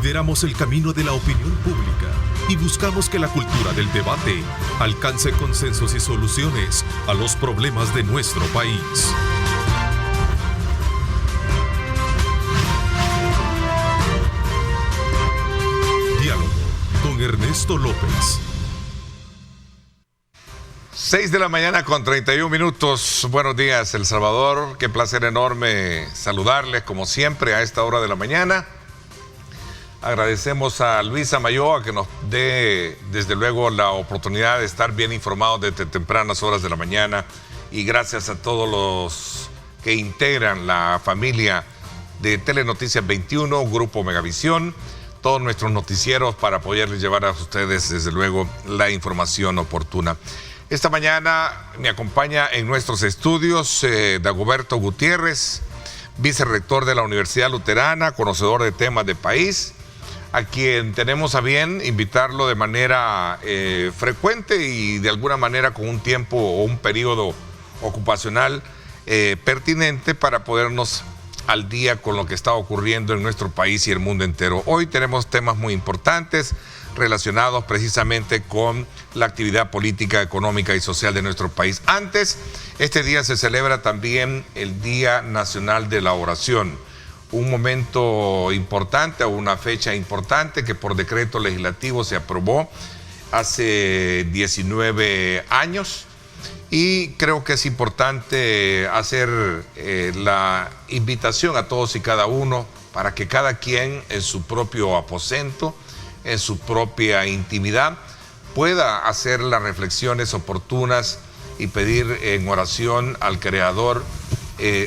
Lideramos el camino de la opinión pública y buscamos que la cultura del debate alcance consensos y soluciones a los problemas de nuestro país. Diálogo con Ernesto López. 6 de la mañana con 31 minutos. Buenos días, El Salvador. Qué placer enorme saludarles, como siempre, a esta hora de la mañana. Agradecemos a Luisa Mayoa que nos dé, desde luego, la oportunidad de estar bien informados desde tempranas horas de la mañana. Y gracias a todos los que integran la familia de Telenoticias 21, Grupo Megavisión, todos nuestros noticieros para poderles llevar a ustedes, desde luego, la información oportuna. Esta mañana me acompaña en nuestros estudios Dagoberto Gutiérrez, vicerrector de la Universidad Luterana, conocedor de temas de país, a quien tenemos a bien invitarlo de manera frecuente y de alguna manera con un tiempo o un periodo ocupacional pertinente para ponernos al día con lo que está ocurriendo en nuestro país y el mundo entero. Hoy tenemos temas muy importantes relacionados precisamente con la actividad política, económica y social de nuestro país. Antes, este día se celebra también el Día Nacional de la Oración, un momento importante o una fecha importante que por decreto legislativo se aprobó hace 19 años y creo que es importante hacer la invitación a todos y cada uno para que cada quien en su propio aposento, en su propia intimidad, pueda hacer las reflexiones oportunas y pedir en oración al Creador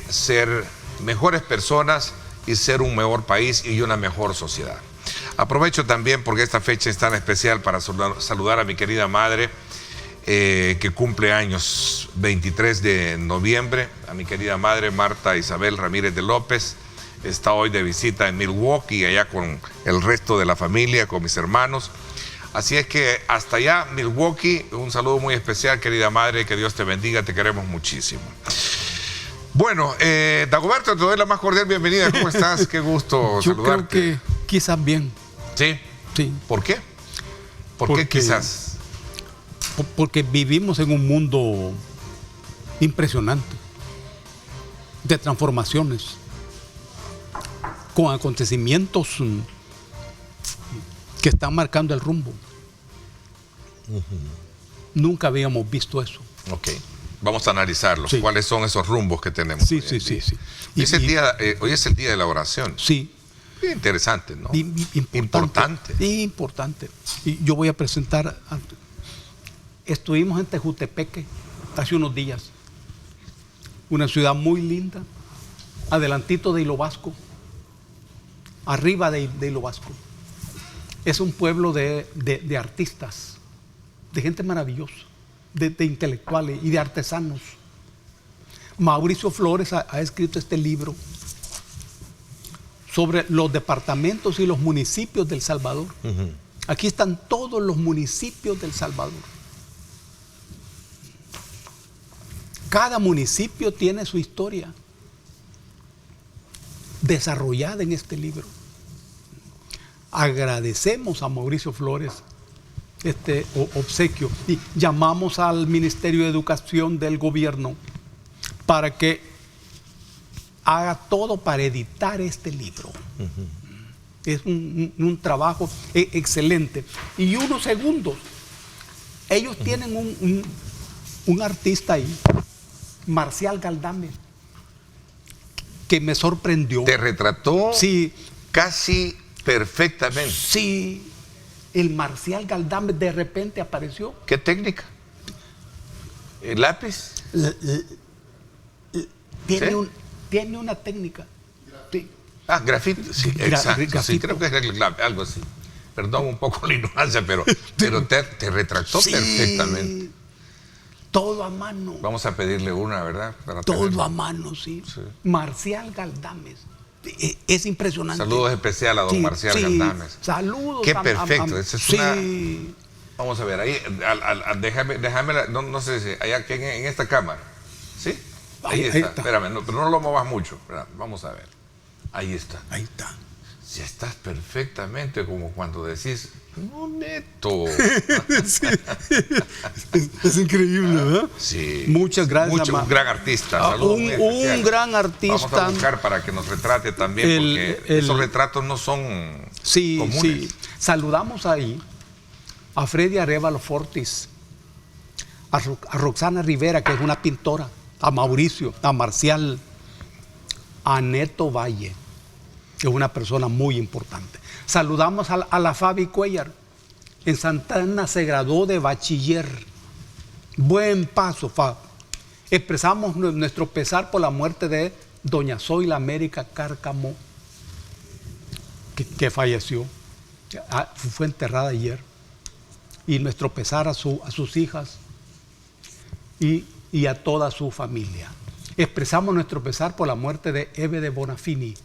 ser mejores personas y ser un mejor país y una mejor sociedad. Aprovecho también porque esta fecha es tan especial para saludar a mi querida madre que cumple años 23 de noviembre, a mi querida madre Marta Isabel Ramírez de López. Está hoy de visita en Milwaukee, allá con el resto de la familia, con mis hermanos. Así es que hasta allá, Milwaukee, un saludo muy especial, querida madre, que Dios te bendiga, te queremos muchísimo. Bueno, Dagoberto, te doy la más cordial bienvenida. ¿Cómo estás? Qué gusto saludarte. Yo creo que quizás bien. ¿Sí? Sí. ¿Por qué? ¿Por qué quizás? Porque vivimos en un mundo impresionante de transformaciones, con acontecimientos que están marcando el rumbo. Nunca habíamos visto eso. Ok, vamos a analizarlos. Sí. ¿Cuáles son esos rumbos que tenemos? Sí. Hoy es el día de la oración. Sí. Interesante, ¿no? Importante. Importante. Y yo voy a presentar. Estuvimos en Tejutepeque hace unos días. Una ciudad muy linda, adelantito de Hilo Vasco. Arriba de Hilo Vasco. Es un pueblo de artistas, de gente maravillosa, de intelectuales y de artesanos. Mauricio Flores ha escrito este libro sobre los departamentos y los municipios del Salvador. Aquí están todos los municipios del Salvador. Cada municipio tiene su historia desarrollada en este libro. Agradecemos a Mauricio Flores este obsequio y llamamos al Ministerio de Educación del gobierno para que haga todo para editar este libro. Es un trabajo excelente. Y unos segundos, ellos tienen un artista ahí, Marcial Galdames, que me sorprendió. ¿Te retrató? Sí. Casi perfectamente. Sí. El Marcial Galdames de repente apareció. ¿Qué técnica? ¿El lápiz? Tiene una técnica. Sí. Grafito. Sí, exacto. Sí, creo que es algo así. Perdón un poco la ignorancia, pero te retrató perfectamente. Todo a mano. Vamos a pedirle una, ¿verdad? Todo a mano, sí. Marcial Galdames. Es impresionante. Saludos especiales a don Marcial Galdames. Saludos. Qué perfecto. Esa es una... Vamos a ver, ahí, déjame, no sé si, allá en esta cámara. ¿Sí? Ahí está. Espérame, pero no lo movas mucho. Vamos a ver. Ahí está. Ahí está. Ya estás perfectamente, como cuando decís, no, Neto. Sí. Es increíble, ¿verdad? Sí. Muchas gracias. Un gran artista. Saludos muy Un especiales. gran artista. Vamos a buscar para que nos retrate también, porque esos retratos no son comunes. Sí. Saludamos ahí a Freddy Arévalo Fortis, a Roxana Rivera, que es una pintora, a Mauricio, a Marcial, a Neto Valle, que es una persona muy importante. Saludamos a la Fabi Cuellar. En Santa Ana se graduó de bachiller. Buen paso, Fabi. Expresamos nuestro pesar por la muerte de doña Zoila América Cárcamo, que falleció. Fue enterrada ayer. Y nuestro pesar a sus hijas y a toda su familia. Expresamos nuestro pesar por la muerte de Eve de Bonafini,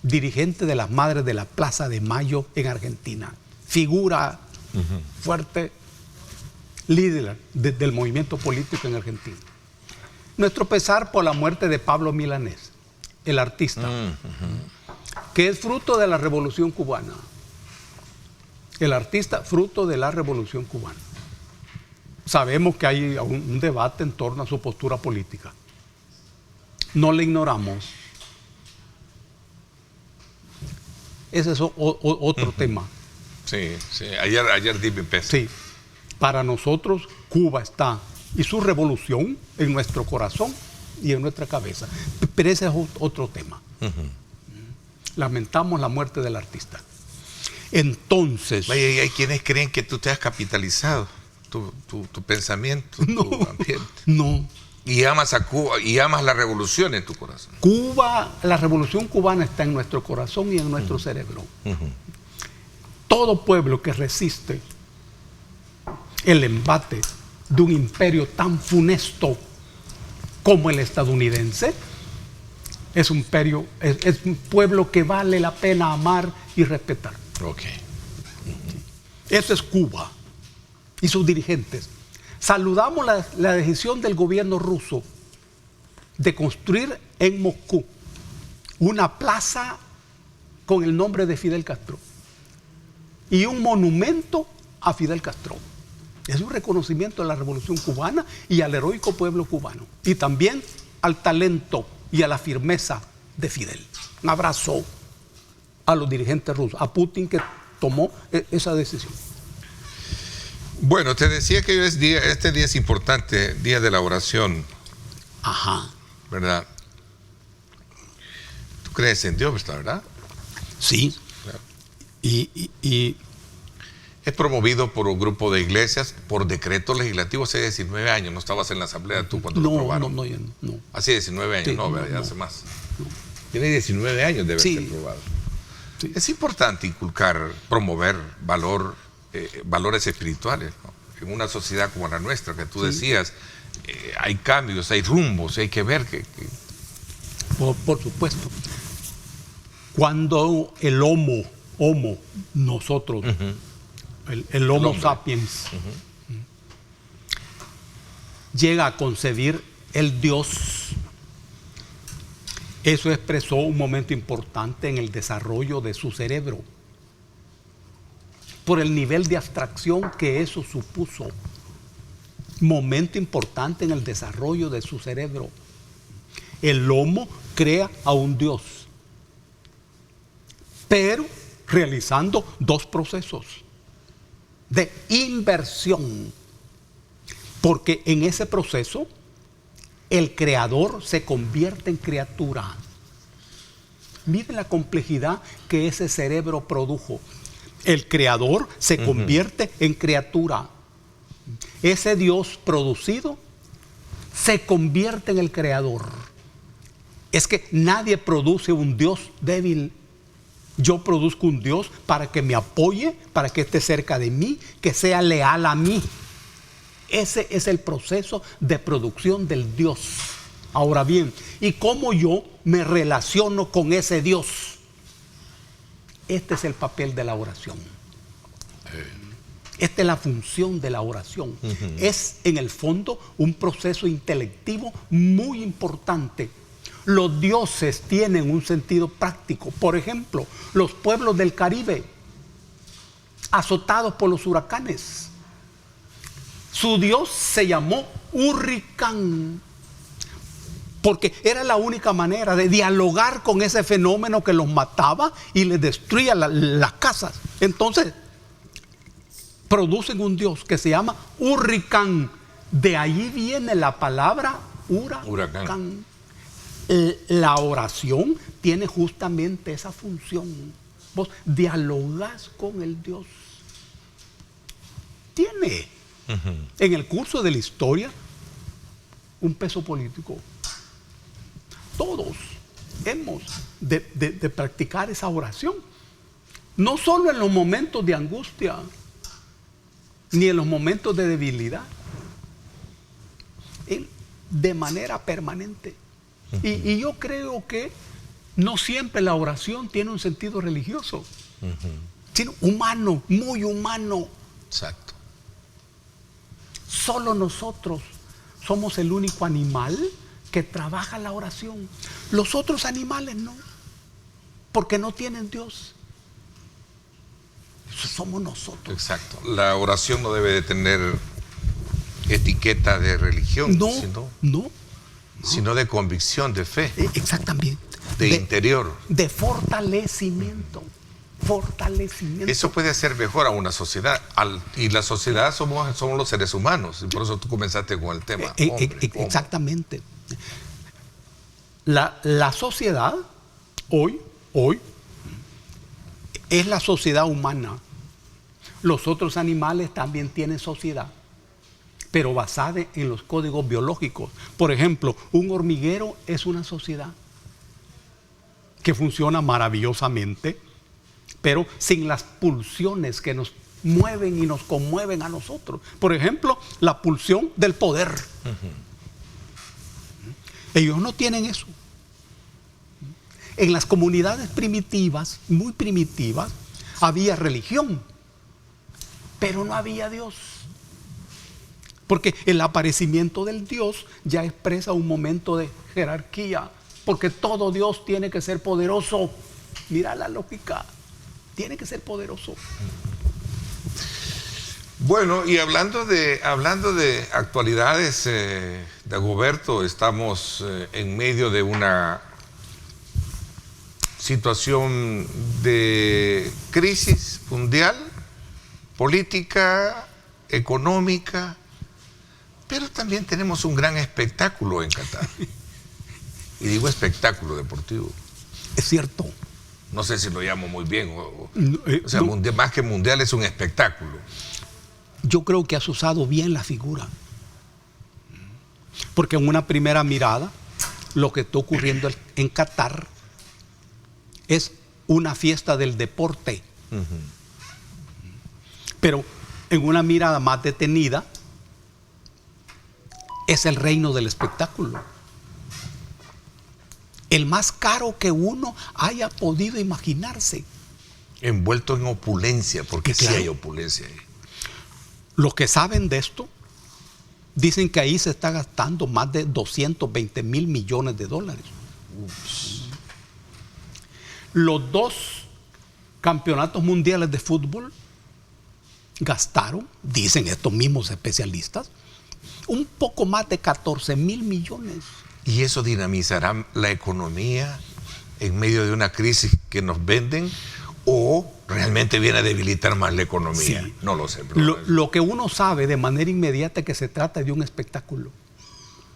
dirigente de las Madres de la Plaza de Mayo en Argentina. Figura fuerte, líder del movimiento político en Argentina. Nuestro pesar por la muerte de Pablo Milanés, el artista, que es fruto de la Revolución Cubana. El artista, fruto de la Revolución Cubana. Sabemos que hay un debate en torno a su postura política. No le ignoramos. Ese es otro tema. Sí. Ayer di mi peso. Sí. Para nosotros, Cuba está, y su revolución, en nuestro corazón y en nuestra cabeza. Pero ese es otro tema. Lamentamos la muerte del artista. Entonces... Vaya, hay quienes creen que tú te has capitalizado tu pensamiento, tu ambiente. No. Y amas a Cuba, y amas la revolución en tu corazón. Cuba, la revolución cubana está en nuestro corazón y en nuestro cerebro. Todo pueblo que resiste el embate de un imperio tan funesto como el estadounidense es un pueblo que vale la pena amar y respetar. Eso es Cuba y sus dirigentes. Saludamos la decisión del gobierno ruso de construir en Moscú una plaza con el nombre de Fidel Castro y un monumento a Fidel Castro. Es un reconocimiento a la revolución cubana y al heroico pueblo cubano, y también al talento y a la firmeza de Fidel. Un abrazo a los dirigentes rusos, a Putin, que tomó esa decisión. Bueno, te decía que este día es importante, día de la oración. Ajá. ¿Verdad? ¿Tú crees en Dios, verdad? Sí. Claro. Y es promovido por un grupo de iglesias por decreto legislativo hace 19 años. No estabas en la asamblea tú cuando lo aprobaron. No. Hace 19 años, Sí, hace más. No. Tiene 19 años de haber sido aprobado. Sí. Es importante inculcar, promover valores espirituales, ¿no? En una sociedad como la nuestra, que tú decías, hay cambios, hay rumbos, hay que ver que... Por supuesto. Cuando el homo, nosotros, el Homo sapiens, llega a concebir el Dios, eso expresó un momento importante en el desarrollo de su cerebro, por el nivel de abstracción que eso supuso. Momento importante en el desarrollo de su cerebro. El Homo crea a un Dios, pero realizando dos procesos de inversión, porque en ese proceso el creador se convierte en criatura. Miren la complejidad que ese cerebro produjo. El creador se convierte en criatura. Ese Dios producido se convierte en el creador. Es que nadie produce un Dios débil. Yo produzco un Dios para que me apoye, para que esté cerca de mí, que sea leal a mí. Ese es el proceso de producción del Dios. Ahora bien, ¿y cómo yo me relaciono con ese Dios? Este es el papel de la oración. Esta es la función de la oración. Es, en el fondo, un proceso intelectivo muy importante. Los dioses tienen un sentido práctico. Por ejemplo, los pueblos del Caribe, azotados por los huracanes, su dios se llamó Hurricán, porque era la única manera de dialogar con ese fenómeno que los mataba y les destruía las casas. Entonces, producen un dios que se llama Hurricán. De ahí viene la palabra huracán. La oración tiene justamente esa función. Vos dialogás con el Dios. Tiene en el curso de la historia un peso político. Todos hemos de practicar esa oración. No solo en los momentos de angustia, ni en los momentos de debilidad. De manera permanente. Y yo creo que no siempre la oración tiene un sentido religioso, sino humano, muy humano. Exacto. Solo nosotros somos el único animal que trabaja la oración. Los otros animales no, porque no tienen Dios. Eso somos nosotros. Exacto. La oración no debe de tener etiqueta de religión, sino de convicción, de fe. Exactamente. De interior. De fortalecimiento. Eso puede hacer mejor a una sociedad. Y la sociedad somos los seres humanos. Y por eso tú comenzaste con el tema. Exactamente. La sociedad hoy es la sociedad humana. Los otros animales también tienen sociedad, pero basada en los códigos biológicos. Por ejemplo, un hormiguero es una sociedad que funciona maravillosamente, pero sin las pulsiones que nos mueven y nos conmueven a nosotros. Por ejemplo, la pulsión del poder. Ellos no tienen eso. En las comunidades primitivas, muy primitivas, había religión, pero no había Dios. Porque el aparecimiento del Dios ya expresa un momento de jerarquía, porque todo Dios tiene que ser poderoso. Mira la lógica, tiene que ser poderoso. Bueno, y hablando de actualidades, Dagoberto, estamos en medio de una situación de crisis mundial, política, económica, pero también tenemos un gran espectáculo en Qatar. Y digo espectáculo deportivo. Es cierto. No sé si lo llamo muy bien. O sea, más que mundial es un espectáculo. Yo creo que has usado bien la figura. Porque en una primera mirada, lo que está ocurriendo en Qatar es una fiesta del deporte. Pero en una mirada más detenida, es el reino del espectáculo. El más caro que uno haya podido imaginarse. Envuelto en opulencia, porque sí claro, hay opulencia ahí. Los que saben de esto dicen que ahí se está gastando más de 220 mil millones de dólares. Los 2 campeonatos mundiales de fútbol gastaron, dicen estos mismos especialistas, un poco más de 14 mil millones. ¿Y eso dinamizará la economía en medio de una crisis que nos venden o realmente viene a debilitar más la economía? Sí. No lo sé. Lo que uno sabe de manera inmediata es que se trata de un espectáculo.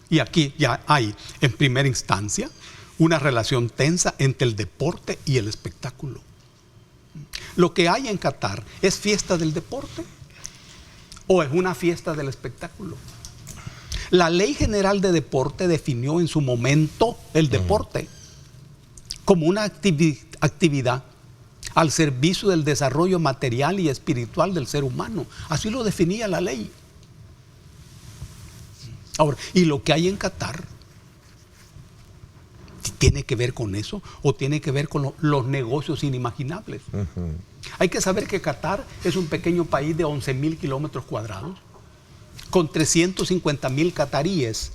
Y aquí ya hay, en primera instancia, una relación tensa entre el deporte y el espectáculo. Lo que hay en Qatar, ¿es fiesta del deporte o es una fiesta del espectáculo? La Ley General de Deporte definió en su momento el deporte como una actividad al servicio del desarrollo material y espiritual del ser humano. Así lo definía la ley. Ahora, ¿y lo que hay en Qatar tiene que ver con eso o tiene que ver con los negocios inimaginables? Hay que saber que Qatar es un pequeño país de 11,000 kilómetros cuadrados con 350,000 cataríes,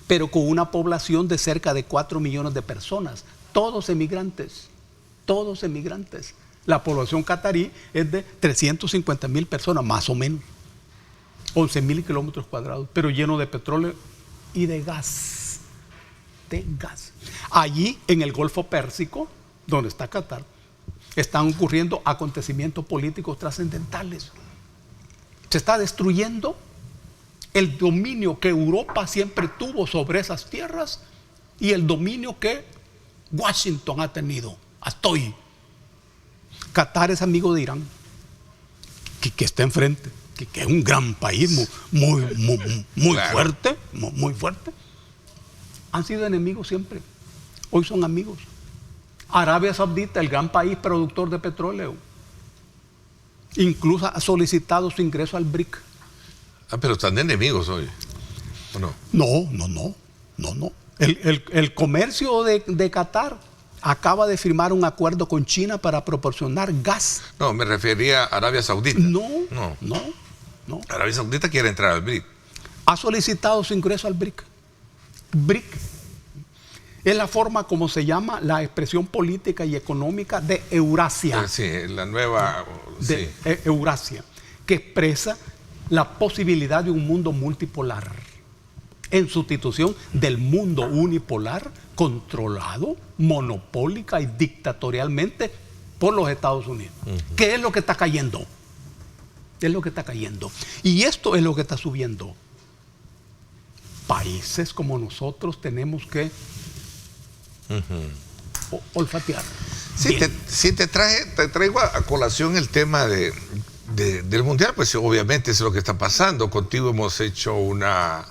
pero con una población de cerca de 4 millones de personas, todos emigrantes, todos emigrantes. La población catarí es de 350,000 personas, más o menos, 11,000 kilómetros cuadrados, pero lleno de petróleo y de gas, Allí, en el Golfo Pérsico, donde está Qatar, están ocurriendo acontecimientos políticos trascendentales. Se está destruyendo el dominio que Europa siempre tuvo sobre esas tierras y el dominio que Washington ha tenido hasta hoy. Qatar es amigo de Irán, que está enfrente, que es un gran país muy claro, fuerte, muy fuerte. Han sido enemigos siempre, hoy son amigos. Arabia Saudita, el gran país productor de petróleo, incluso ha solicitado su ingreso al BRIC. Pero están de enemigos hoy, ¿o no? No. El comercio de Qatar acaba de firmar un acuerdo con China para proporcionar gas. No, me refería a Arabia Saudita. No. Arabia Saudita quiere entrar al BRIC. Ha solicitado su ingreso al BRIC. BRIC es la forma como se llama la expresión política y económica de Eurasia. Sí, la nueva... De Eurasia, que expresa la posibilidad de un mundo multipolar en sustitución del mundo unipolar controlado monopólica y dictatorialmente por los Estados Unidos. ¿Qué es lo que está cayendo? Es lo que está cayendo. Y esto es lo que está subiendo. Países como nosotros tenemos que olfatear. Sí, te traigo a colación el tema del Mundial, pues obviamente es lo que está pasando. Contigo hemos hecho una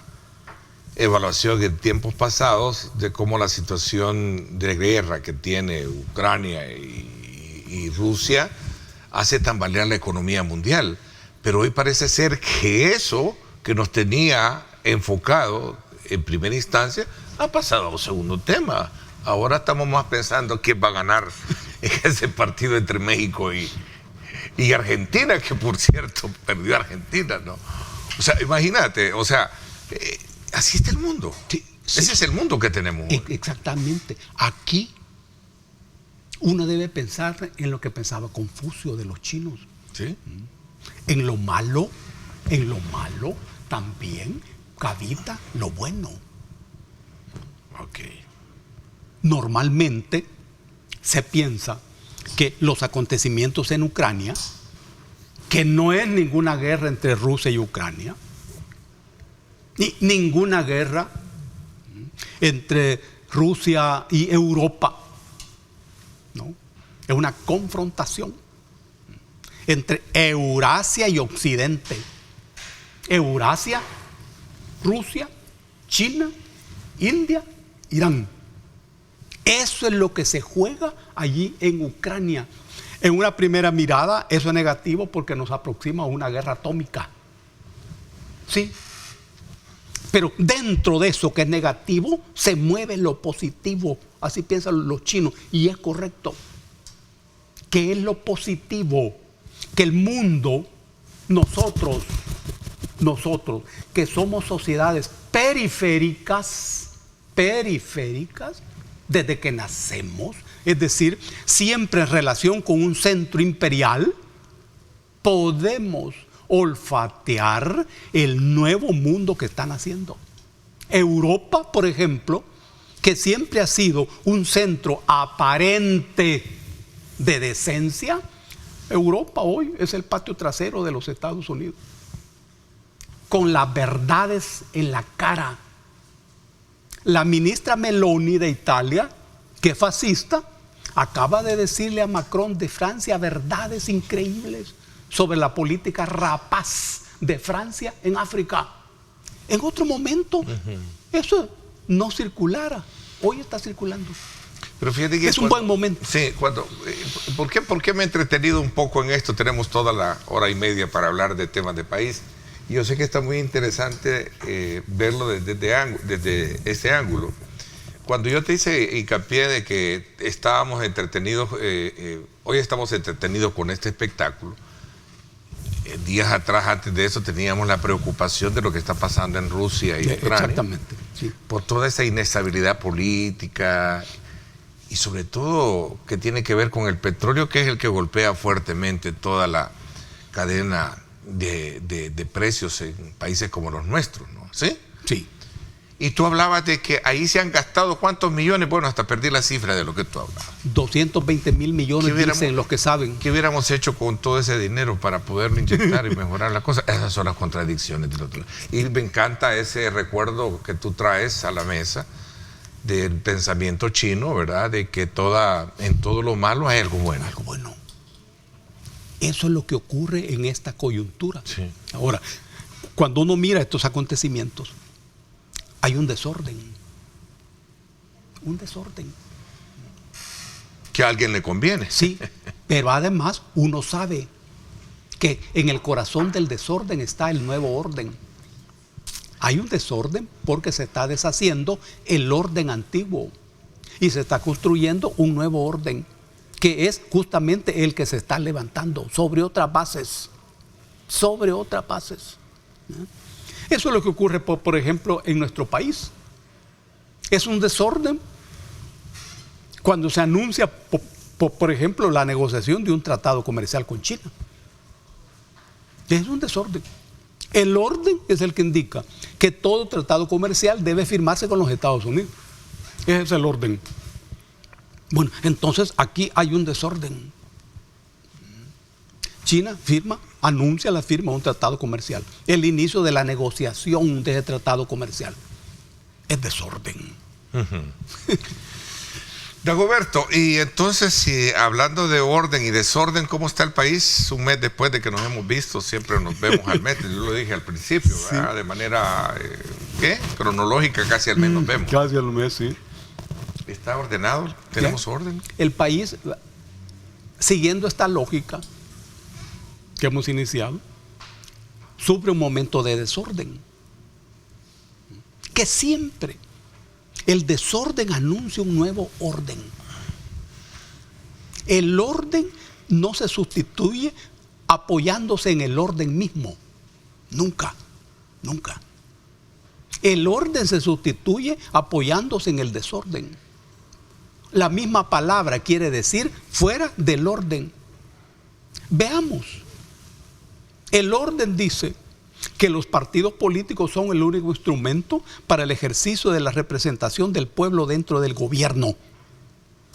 evaluación en tiempos pasados de cómo la situación de guerra que tiene Ucrania y Rusia hace tambalear la economía mundial. Pero hoy parece ser que eso que nos tenía enfocado en primera instancia ha pasado a un segundo tema. Ahora estamos más pensando quién va a ganar en ese partido entre México y Argentina, que por cierto perdió Argentina, ¿no? O sea, imagínate, así está el mundo. Sí. Ese es el mundo que tenemos hoy. Exactamente. Aquí uno debe pensar en lo que pensaba Confucio de los chinos. ¿Sí? En lo malo también habita lo bueno. Ok. Normalmente se piensa que los acontecimientos en Ucrania, que no es ninguna guerra entre Rusia y Ucrania, ni ninguna guerra entre Rusia y Europa, ¿no? Es una confrontación entre Eurasia y Occidente. Eurasia, Rusia, China, India, Irán. Eso es lo que se juega allí en Ucrania. En una primera mirada, eso es negativo porque nos aproxima a una guerra atómica. Sí. Pero dentro de eso que es negativo, se mueve lo positivo. Así piensan los chinos. Y es correcto. ¿Qué es lo positivo? Que el mundo, nosotros, que somos sociedades periféricas, desde que nacemos, es decir, siempre en relación con un centro imperial, podemos olfatear el nuevo mundo que están haciendo. Europa, por ejemplo, que siempre ha sido un centro aparente de decencia, Europa hoy es el patio trasero de los Estados Unidos, con las verdades en la cara. La ministra Meloni de Italia, que es fascista, acaba de decirle a Macron de Francia verdades increíbles sobre la política rapaz de Francia en África. En otro momento, eso no circulara. Hoy está circulando. Pero fíjate que es un buen momento. Sí, ¿por qué me he entretenido un poco en esto? Tenemos toda la hora y media para hablar de temas de país. Y yo sé que está muy interesante verlo desde ese ángulo. Cuando yo te hice hincapié de que estábamos entretenidos, hoy estamos entretenidos con este espectáculo, días atrás, antes de eso, teníamos la preocupación de lo que está pasando en Rusia y Ucrania. Exactamente, sí. Por toda esa inestabilidad política y sobre todo que tiene que ver con el petróleo, que es el que golpea fuertemente toda la cadena de precios en países como los nuestros, ¿no? ¿Sí? Sí. Y tú hablabas de que ahí se han gastado ¿cuántos millones? Bueno, hasta perdí la cifra de lo que tú hablabas. 220,000 millones, dicen los que saben. ¿Qué hubiéramos hecho con todo ese dinero para poderlo inyectar y mejorar las cosas? Esas son las contradicciones del otro lado. Y me encanta ese recuerdo que tú traes a la mesa del pensamiento chino, ¿verdad? De que en todo lo malo hay algo bueno. Algo bueno. Eso es lo que ocurre en esta coyuntura. Sí. Ahora, cuando uno mira estos acontecimientos, hay un desorden. Un desorden. Que a alguien le conviene. Sí, pero además uno sabe que en el corazón del desorden está el nuevo orden. Hay un desorden porque se está deshaciendo el orden antiguo y se está construyendo un nuevo orden que es justamente el que se está levantando sobre otras bases. Sobre otras bases. Eso es lo que ocurre, por ejemplo, en nuestro país. Es un desorden cuando se anuncia, por ejemplo, la negociación de un tratado comercial con China. Es un desorden. El orden es el que indica que todo tratado comercial debe firmarse con los Estados Unidos. Ese es el orden. Bueno, entonces aquí hay un desorden. China anuncia la firma de un tratado comercial. El inicio de la negociación de ese tratado comercial. Es desorden. Dagoberto, y entonces, si hablando de orden y desorden, ¿cómo está el país un mes después de que nos hemos visto? Siempre nos vemos al mes, yo lo dije al principio, ¿verdad? Sí. De manera, cronológica, casi al mes nos vemos. Casi al mes, sí. ¿Está ordenado? ¿Tenemos orden? El país, siguiendo esta lógica que hemos iniciado, sufre un momento de desorden. Que siempre el desorden anuncia un nuevo orden. El orden no se sustituye apoyándose en el orden mismo. Nunca, nunca. El orden se sustituye apoyándose en el desorden. La misma palabra quiere decir fuera del orden. Veamos. El orden dice que los partidos políticos son el único instrumento para el ejercicio de la representación del pueblo dentro del gobierno.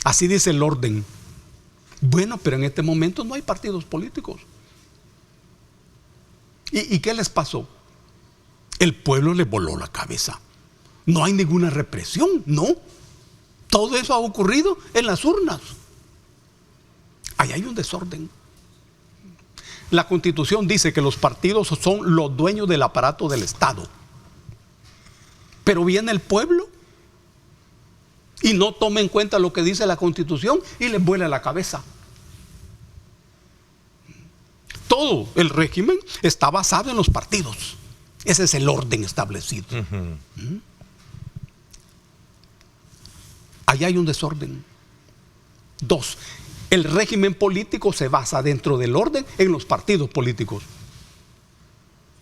Así dice el orden. Bueno, pero en este momento no hay partidos políticos. ¿Y qué les pasó? El pueblo les voló la cabeza. No hay ninguna represión, no. Todo eso ha ocurrido en las urnas. Ahí hay un desorden. La Constitución dice que los partidos son los dueños del aparato del Estado. Pero viene el pueblo y no toma en cuenta lo que dice la Constitución y les vuela la cabeza. Todo el régimen está basado en los partidos. Ese es el orden establecido. Ahí hay un desorden. 2. El régimen político se basa dentro del orden en los partidos políticos.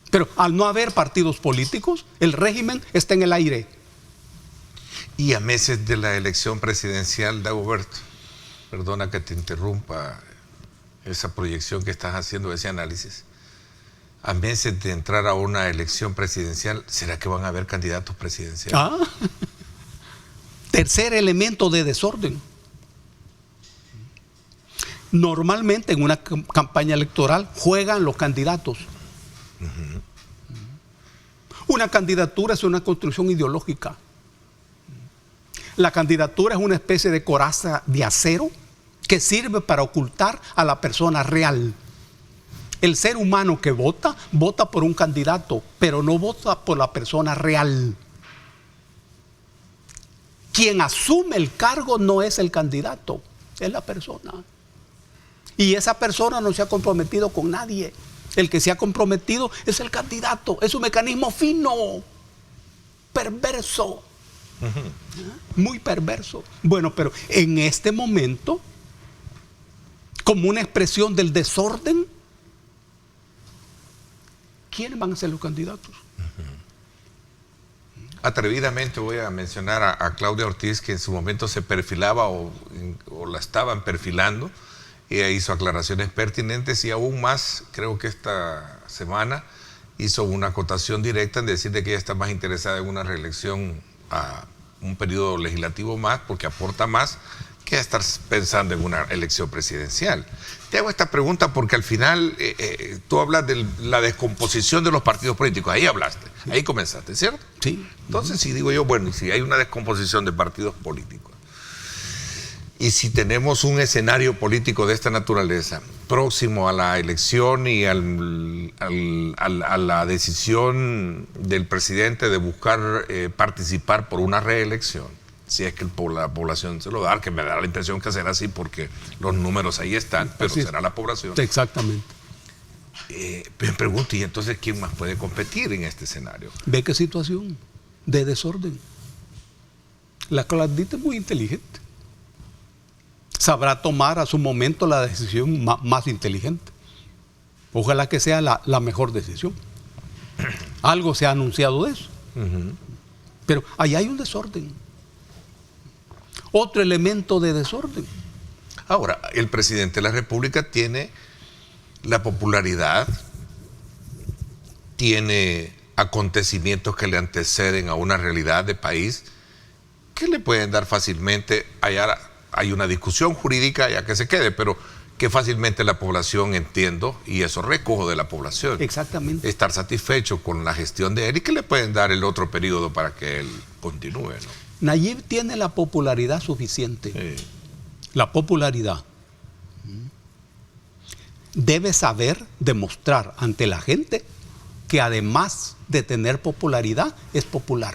Pero al no haber partidos políticos, el régimen está en el aire. Y a meses de la elección presidencial, Dagoberto, perdona que te interrumpa esa proyección que estás haciendo, ese análisis. A meses de entrar a una elección presidencial, ¿será que van a haber candidatos presidenciales? Tercer elemento de desorden. Normalmente en una campaña electoral juegan los candidatos. Una candidatura es una construcción ideológica. La candidatura es una especie de coraza de acero que sirve para ocultar a la persona real. El ser humano que vota, vota por un candidato, pero no vota por la persona real. Quien asume el cargo no es el candidato, es la persona. Y esa persona no se ha comprometido con nadie. El que se ha comprometido es el candidato. Es un mecanismo fino, perverso. Muy perverso. Bueno, pero en este momento, como una expresión del desorden, ¿quiénes van a ser los candidatos? Atrevidamente voy a mencionar a Claudia Ortiz, que en su momento se perfilaba o la estaban perfilando. Ella hizo aclaraciones pertinentes y aún más, creo que esta semana hizo una acotación directa en decir de que ella está más interesada en una reelección a un periodo legislativo más, porque aporta más que estar pensando en una elección presidencial. Te hago esta pregunta porque al final tú hablas de la descomposición de los partidos políticos. Ahí hablaste, sí. Ahí comenzaste, ¿cierto? Sí. Entonces, si digo yo, bueno, si hay una descomposición de partidos políticos y si tenemos un escenario político de esta naturaleza próximo a la elección y a la decisión del presidente de buscar participar por una reelección, si es que la población se lo da, que me da la impresión que será así porque los números ahí están, pero así será la población. Exactamente. Me pregunto, ¿y entonces quién más puede competir en este escenario? ¿Ve qué situación de desorden? La Claudita es muy inteligente. Sabrá tomar a su momento la decisión más inteligente. Ojalá que sea la mejor decisión. Algo se ha anunciado de eso. Pero ahí hay un desorden. Otro elemento de desorden. Ahora, el presidente de la República tiene la popularidad, tiene acontecimientos que le anteceden a una realidad de país que le pueden dar fácilmente, allá hay una discusión jurídica ya que se quede, pero que fácilmente la población, entiendo, y eso recojo de la población. Exactamente. Estar satisfecho con la gestión de él y que le pueden dar el otro periodo para que él continúe, ¿no? Nayib tiene la popularidad suficiente. Sí. La popularidad. Debe saber demostrar ante la gente que además de tener popularidad, es popular.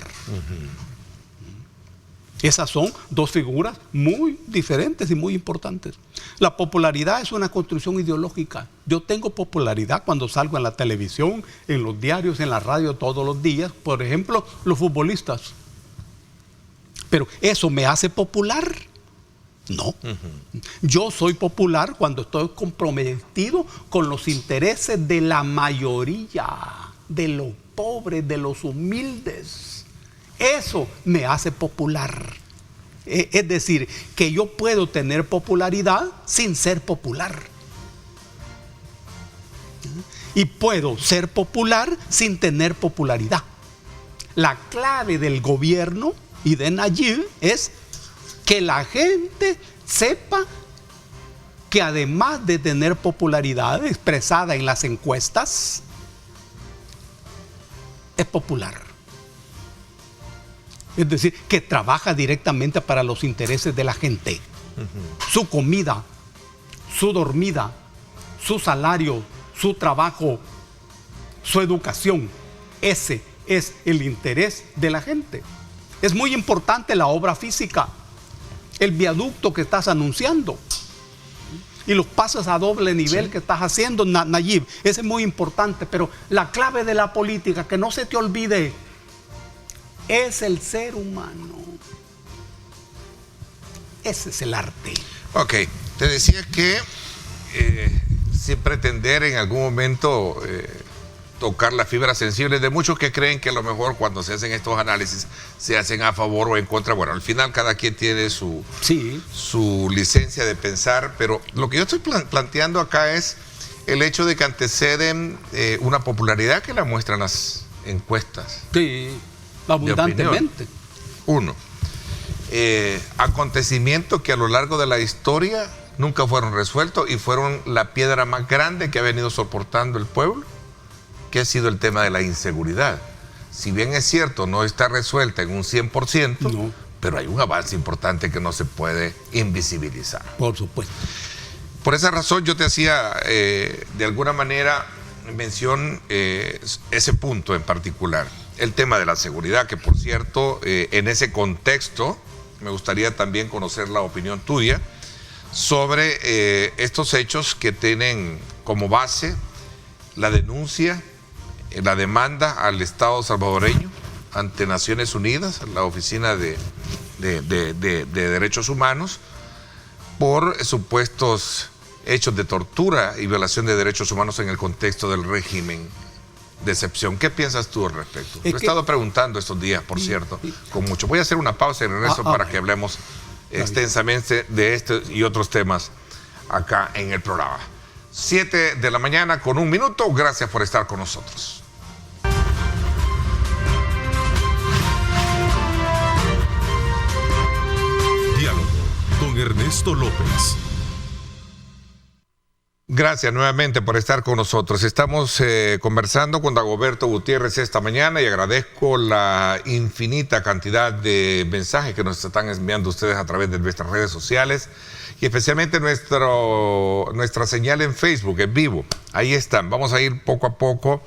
Esas son dos figuras muy diferentes y muy importantes. La popularidad es una construcción ideológica. Yo tengo popularidad cuando salgo en la televisión, en los diarios, en la radio todos los días. Por ejemplo, los futbolistas. Pero ¿eso me hace popular? No. Yo soy popular cuando estoy comprometido con los intereses de la mayoría, de los pobres, de los humildes. Eso me hace popular. Es decir, que yo puedo tener popularidad sin ser popular. Y puedo ser popular sin tener popularidad. La clave del gobierno y de Nayib es que la gente sepa que además de tener popularidad expresada en las encuestas, es popular. Es decir, que trabaja directamente para los intereses de la gente. Su comida, su dormida, su salario, su trabajo, su educación. Ese es el interés de la gente. Es muy importante la obra física, el viaducto que estás anunciando y los pasos a doble nivel que estás haciendo, Nayib. Ese es muy importante, pero la clave de la política, que no se te olvide, es el ser humano. Ese es el arte. Ok, te decía que sin pretender en algún momento tocar las fibras sensibles de muchos que creen que a lo mejor cuando se hacen estos análisis se hacen a favor o en contra. Bueno, al final cada quien tiene su licencia de pensar, pero lo que yo estoy planteando acá es el hecho de que anteceden una popularidad que la muestran las encuestas. Sí, abundantemente. Uno, acontecimientos que a lo largo de la historia nunca fueron resueltos y fueron la piedra más grande que ha venido soportando el pueblo, que ha sido el tema de la inseguridad. Si bien es cierto, no está resuelta en un 100%, no, pero hay un avance importante que no se puede invisibilizar. Por supuesto. Por esa razón yo te hacía, de alguna manera, mención ese punto en particular. El tema de la seguridad, que por cierto, en ese contexto, me gustaría también conocer la opinión tuya sobre estos hechos que tienen como base la denuncia, la demanda al Estado salvadoreño ante Naciones Unidas, la Oficina de Derechos Humanos, por supuestos hechos de tortura y violación de derechos humanos en el contexto del régimen decepción. ¿Qué piensas tú al respecto? He estado preguntando estos días, por cierto, con mucho. Voy a hacer una pausa y regreso para que hablemos extensamente de este y otros temas acá en el programa. 7 de la mañana con 1 minuto. Gracias por estar con nosotros. Diálogo con Ernesto López. Gracias nuevamente por estar con nosotros. Estamos conversando con Dagoberto Gutiérrez esta mañana y agradezco la infinita cantidad de mensajes que nos están enviando ustedes a través de nuestras redes sociales y especialmente nuestra señal en Facebook, en vivo. Ahí están. Vamos a ir poco a poco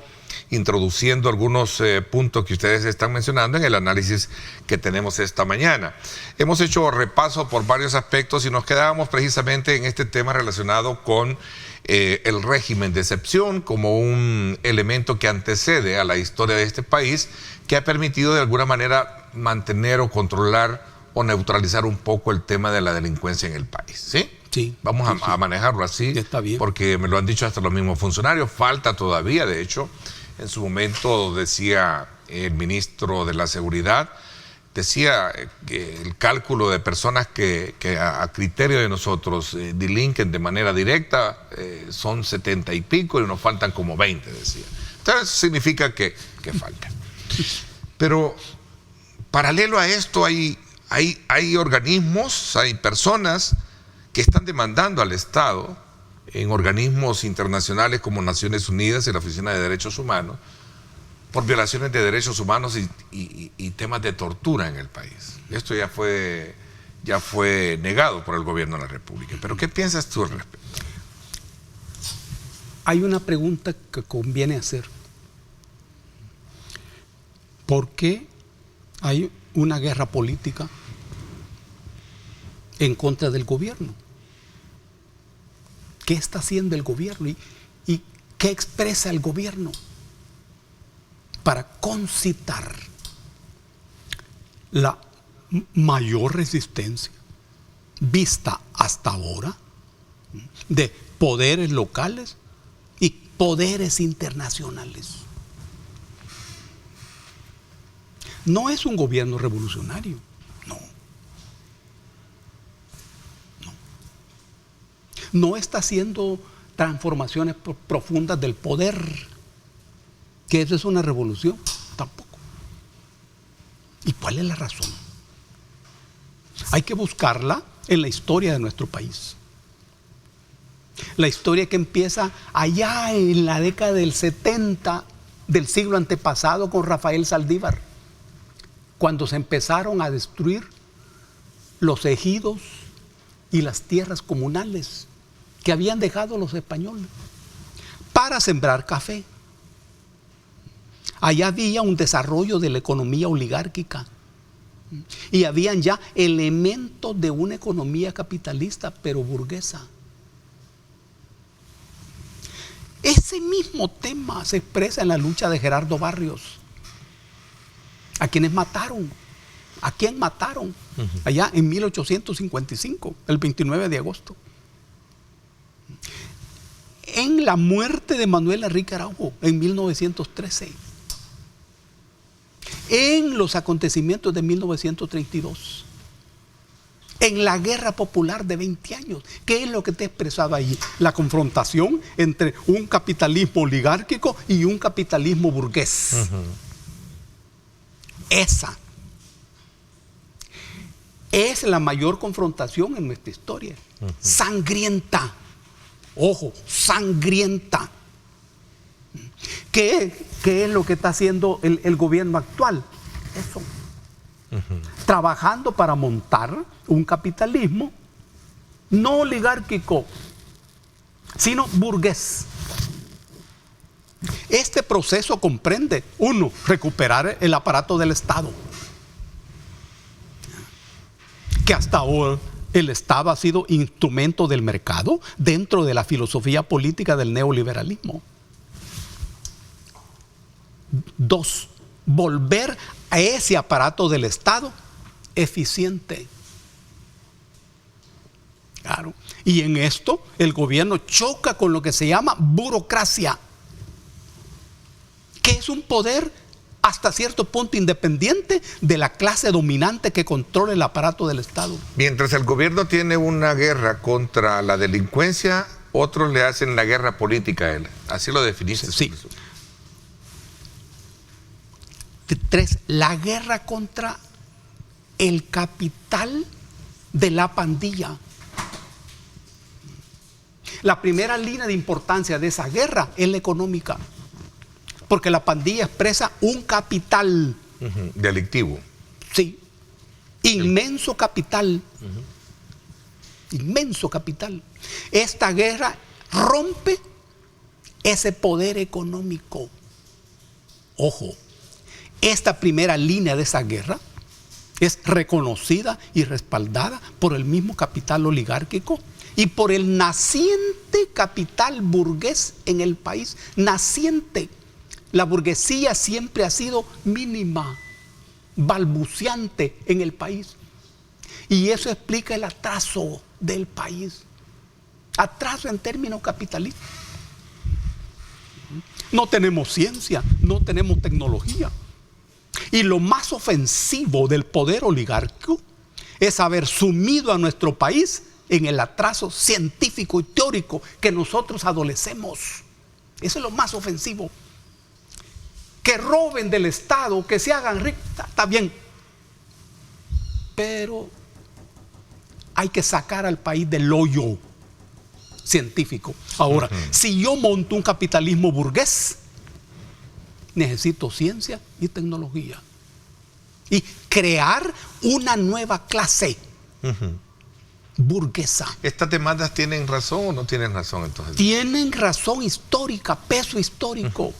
introduciendo algunos puntos que ustedes están mencionando en el análisis que tenemos esta mañana. Hemos hecho repaso por varios aspectos y nos quedábamos precisamente en este tema relacionado con el régimen de excepción como un elemento que antecede a la historia de este país, que ha permitido de alguna manera mantener o controlar o neutralizar un poco el tema de la delincuencia en el país. ¿Sí? Sí. Vamos a manejarlo así, está bien, porque me lo han dicho hasta los mismos funcionarios. Falta todavía, de hecho, en su momento decía el ministro de la Seguridad, decía que el cálculo de personas que a criterio de nosotros delinquen de manera directa son 70 y pico y nos faltan como 20, decía. Entonces eso significa que falta. Pero paralelo a esto hay organismos, hay personas que están demandando al Estado en organismos internacionales como Naciones Unidas y la Oficina de Derechos Humanos por violaciones de derechos humanos y temas de tortura en el país. Esto ya fue negado por el gobierno de la República. ¿Pero qué piensas tú al respecto? Hay una pregunta que conviene hacer. ¿Por qué hay una guerra política en contra del gobierno? ¿Qué está haciendo el gobierno y qué expresa el gobierno para concitar la mayor resistencia vista hasta ahora de poderes locales y poderes internacionales? No es un gobierno revolucionario, no está haciendo transformaciones profundas del poder, que eso es una revolución, tampoco. ¿Y cuál es la razón? Hay que buscarla en la historia de nuestro país. La historia que empieza allá en la década del 70 del siglo antepasado con Rafael Saldívar, cuando se empezaron a destruir los ejidos y las tierras comunales que habían dejado los españoles para sembrar café. Allá había un desarrollo de la economía oligárquica y habían ya elementos de una economía capitalista, pero burguesa. Ese mismo tema se expresa en la lucha de Gerardo Barrios, a quienes mataron. ¿A quién mataron? Allá en 1855, el 29 de agosto. En la muerte de Manuel Enrique Araujo en 1913. En los acontecimientos de 1932. En la guerra popular de 20 años. ¿Qué es lo que te expresaba ahí? La confrontación entre un capitalismo oligárquico y un capitalismo burgués. Esa es la mayor confrontación en nuestra historia. Sangrienta. Ojo, sangrienta. ¿Qué es lo que está haciendo el gobierno actual? Eso. Trabajando para montar un capitalismo no oligárquico, sino burgués. Este proceso comprende, uno, recuperar el aparato del Estado, que hasta ahora el Estado ha sido instrumento del mercado dentro de la filosofía política del neoliberalismo. Dos, volver a ese aparato del Estado eficiente. Claro. Y en esto el gobierno choca con lo que se llama burocracia. que es un poder hasta cierto punto independiente de la clase dominante que controla el aparato del Estado. Mientras el gobierno tiene una guerra contra la delincuencia, otros le hacen la guerra política a él. Así lo definiste. Sí. 3. La guerra contra el capital de la pandilla. La primera línea de importancia de esa guerra es la económica, porque la pandilla expresa un capital delictivo. Sí, inmenso capital. Inmenso capital. Esta guerra rompe ese poder económico. Ojo, esta primera línea de esa guerra es reconocida y respaldada por el mismo capital oligárquico y por el naciente capital burgués en el país. Naciente. La burguesía siempre ha sido mínima, balbuceante en el país. Y eso explica el atraso del país. Atraso en términos capitalistas. No tenemos ciencia, no tenemos tecnología. Y lo más ofensivo del poder oligárquico es haber sumido a nuestro país en el atraso científico y teórico que nosotros adolecemos. Eso es lo más ofensivo. Que roben del Estado, que se hagan ricos, está bien. Pero hay que sacar al país del hoyo científico. Ahora, si yo monto un capitalismo burgués, necesito ciencia y tecnología. Y crear una nueva clase burguesa. ¿Estas demandas tienen razón o no tienen razón entonces? Tienen razón histórica, peso histórico.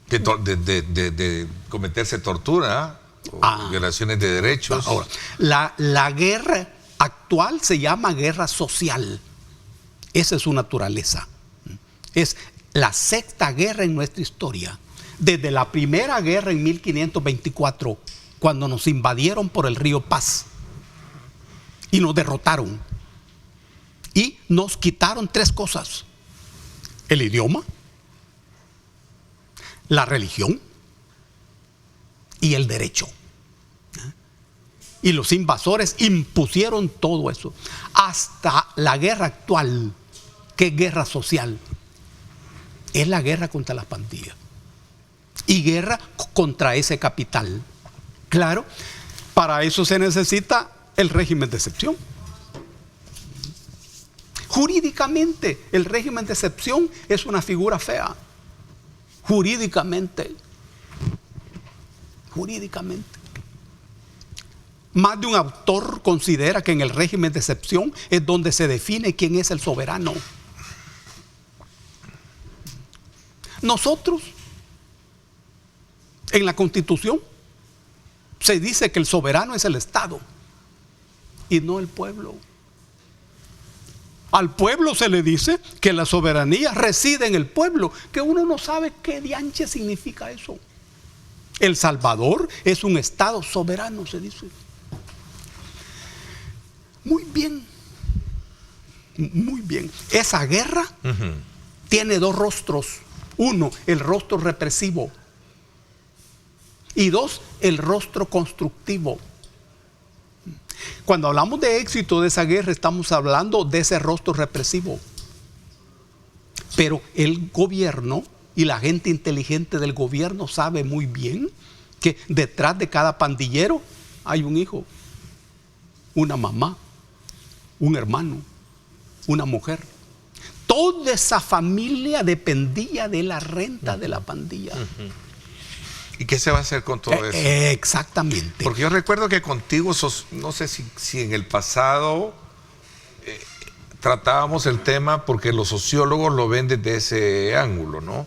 De cometerse tortura o violaciones de derechos. Ahora, la guerra actual se llama guerra social. Esa es su naturaleza. Es la sexta guerra en nuestra historia. Desde la primera guerra en 1524, cuando nos invadieron por el río Paz y nos derrotaron y nos quitaron 3 cosas: el idioma, la religión y el derecho. Y los invasores impusieron todo eso. Hasta la guerra actual, que es guerra social, es la guerra contra las pandillas. Y guerra contra ese capital. Claro, para eso se necesita el régimen de excepción. Jurídicamente, el régimen de excepción es una figura fea. Jurídicamente. Más de un autor considera que en el régimen de excepción es donde se define quién es el soberano. Nosotros, en la Constitución, se dice que el soberano es el Estado y no el pueblo. Al pueblo se le dice que la soberanía reside en el pueblo, que uno no sabe qué dianche significa eso. El Salvador es un Estado soberano, se dice. Muy bien. Muy bien. Esa guerra tiene 2 rostros. 1, el rostro represivo. Y 2, el rostro constructivo. Cuando hablamos de éxito de esa guerra, estamos hablando de ese rostro represivo. Pero el gobierno y la gente inteligente del gobierno sabe muy bien que detrás de cada pandillero hay un hijo, una mamá, un hermano, una mujer. Toda esa familia dependía de la renta de la pandilla. ¿Y qué se va a hacer con todo eso? Exactamente. Porque yo recuerdo que contigo, no sé si en el pasado tratábamos el tema, porque los sociólogos lo ven desde ese ángulo, ¿no?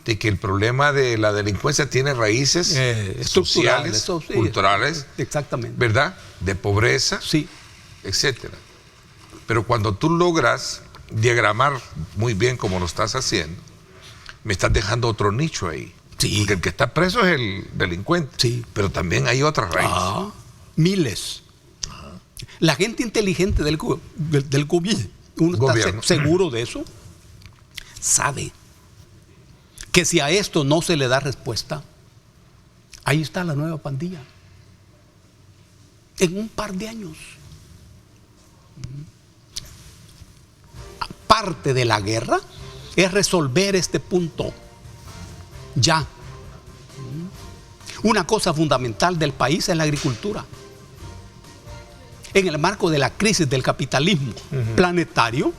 De que el problema de la delincuencia tiene raíces sociales, culturales, exactamente, ¿verdad? De pobreza, sí, etcétera. Pero cuando tú logras diagramar muy bien como lo estás haciendo, me estás dejando otro nicho ahí. Sí. Porque el que está preso es el delincuente. Sí. Pero también hay otras raíces. Miles. La gente inteligente del gobierno, uno está seguro de eso, sabe que si a esto no se le da respuesta, ahí está la nueva pandilla. En un par de años. Parte de la guerra es resolver este punto ya. Una cosa fundamental del país es la agricultura. En el marco de la crisis del capitalismo planetario,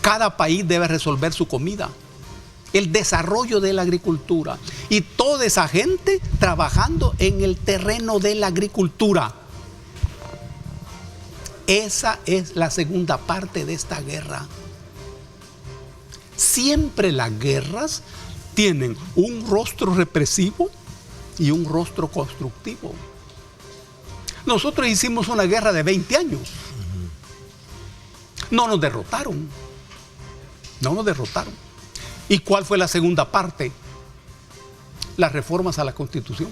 cada país debe resolver su comida, el desarrollo de la agricultura y toda esa gente trabajando en el terreno de la agricultura. Esa es la segunda parte de esta guerra. Siempre las guerras tienen un rostro represivo y un rostro constructivo. Nosotros hicimos una guerra de 20 años. No nos derrotaron. No nos derrotaron. ¿Y cuál fue la segunda parte? Las reformas a la Constitución.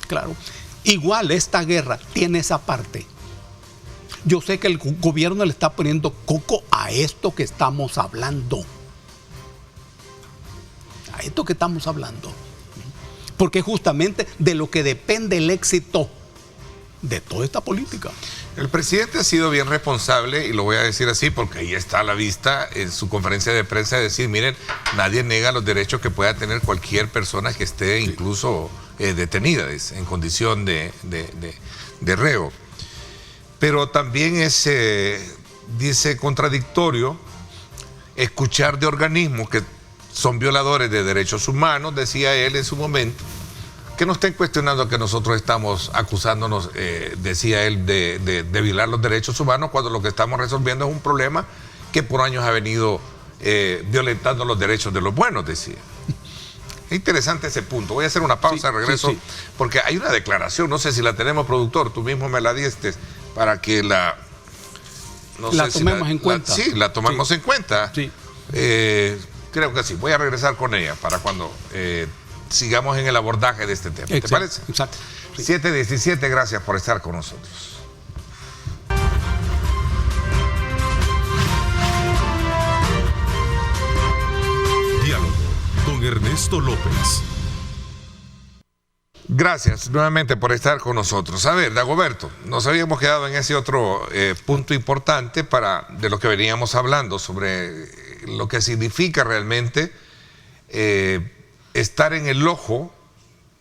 Claro. Igual esta guerra tiene esa parte. Yo sé que el gobierno le está poniendo coco a esto que estamos hablando. A esto que estamos hablando. Porque justamente de lo que depende el éxito de toda esta política. El presidente ha sido bien responsable, y lo voy a decir así porque ahí está a la vista en su conferencia de prensa, de decir, miren, nadie niega los derechos que pueda tener cualquier persona que esté incluso detenida en condición de reo. Pero también es, dice, contradictorio escuchar de organismos que son violadores de derechos humanos, decía él en su momento, que no estén cuestionando que nosotros estamos acusándonos, decía él, de violar los derechos humanos, cuando lo que estamos resolviendo es un problema que por años ha venido violentando los derechos de los buenos, decía. Es interesante ese punto. Voy a hacer una pausa, regreso, porque hay una declaración, no sé si la tenemos, productor, tú mismo me la diste, para que la tomemos en cuenta. Sí, la tomamos en cuenta. Sí. Creo que sí. Voy a regresar con ella para cuando sigamos en el abordaje de este tema. Exacto. ¿Te parece? Exacto. Sí. 7:17, gracias por estar con nosotros. Diálogo con Ernesto López. Gracias nuevamente por estar con nosotros. A ver, Dagoberto, nos habíamos quedado en ese otro punto importante de lo que veníamos hablando, sobre lo que significa realmente estar en el ojo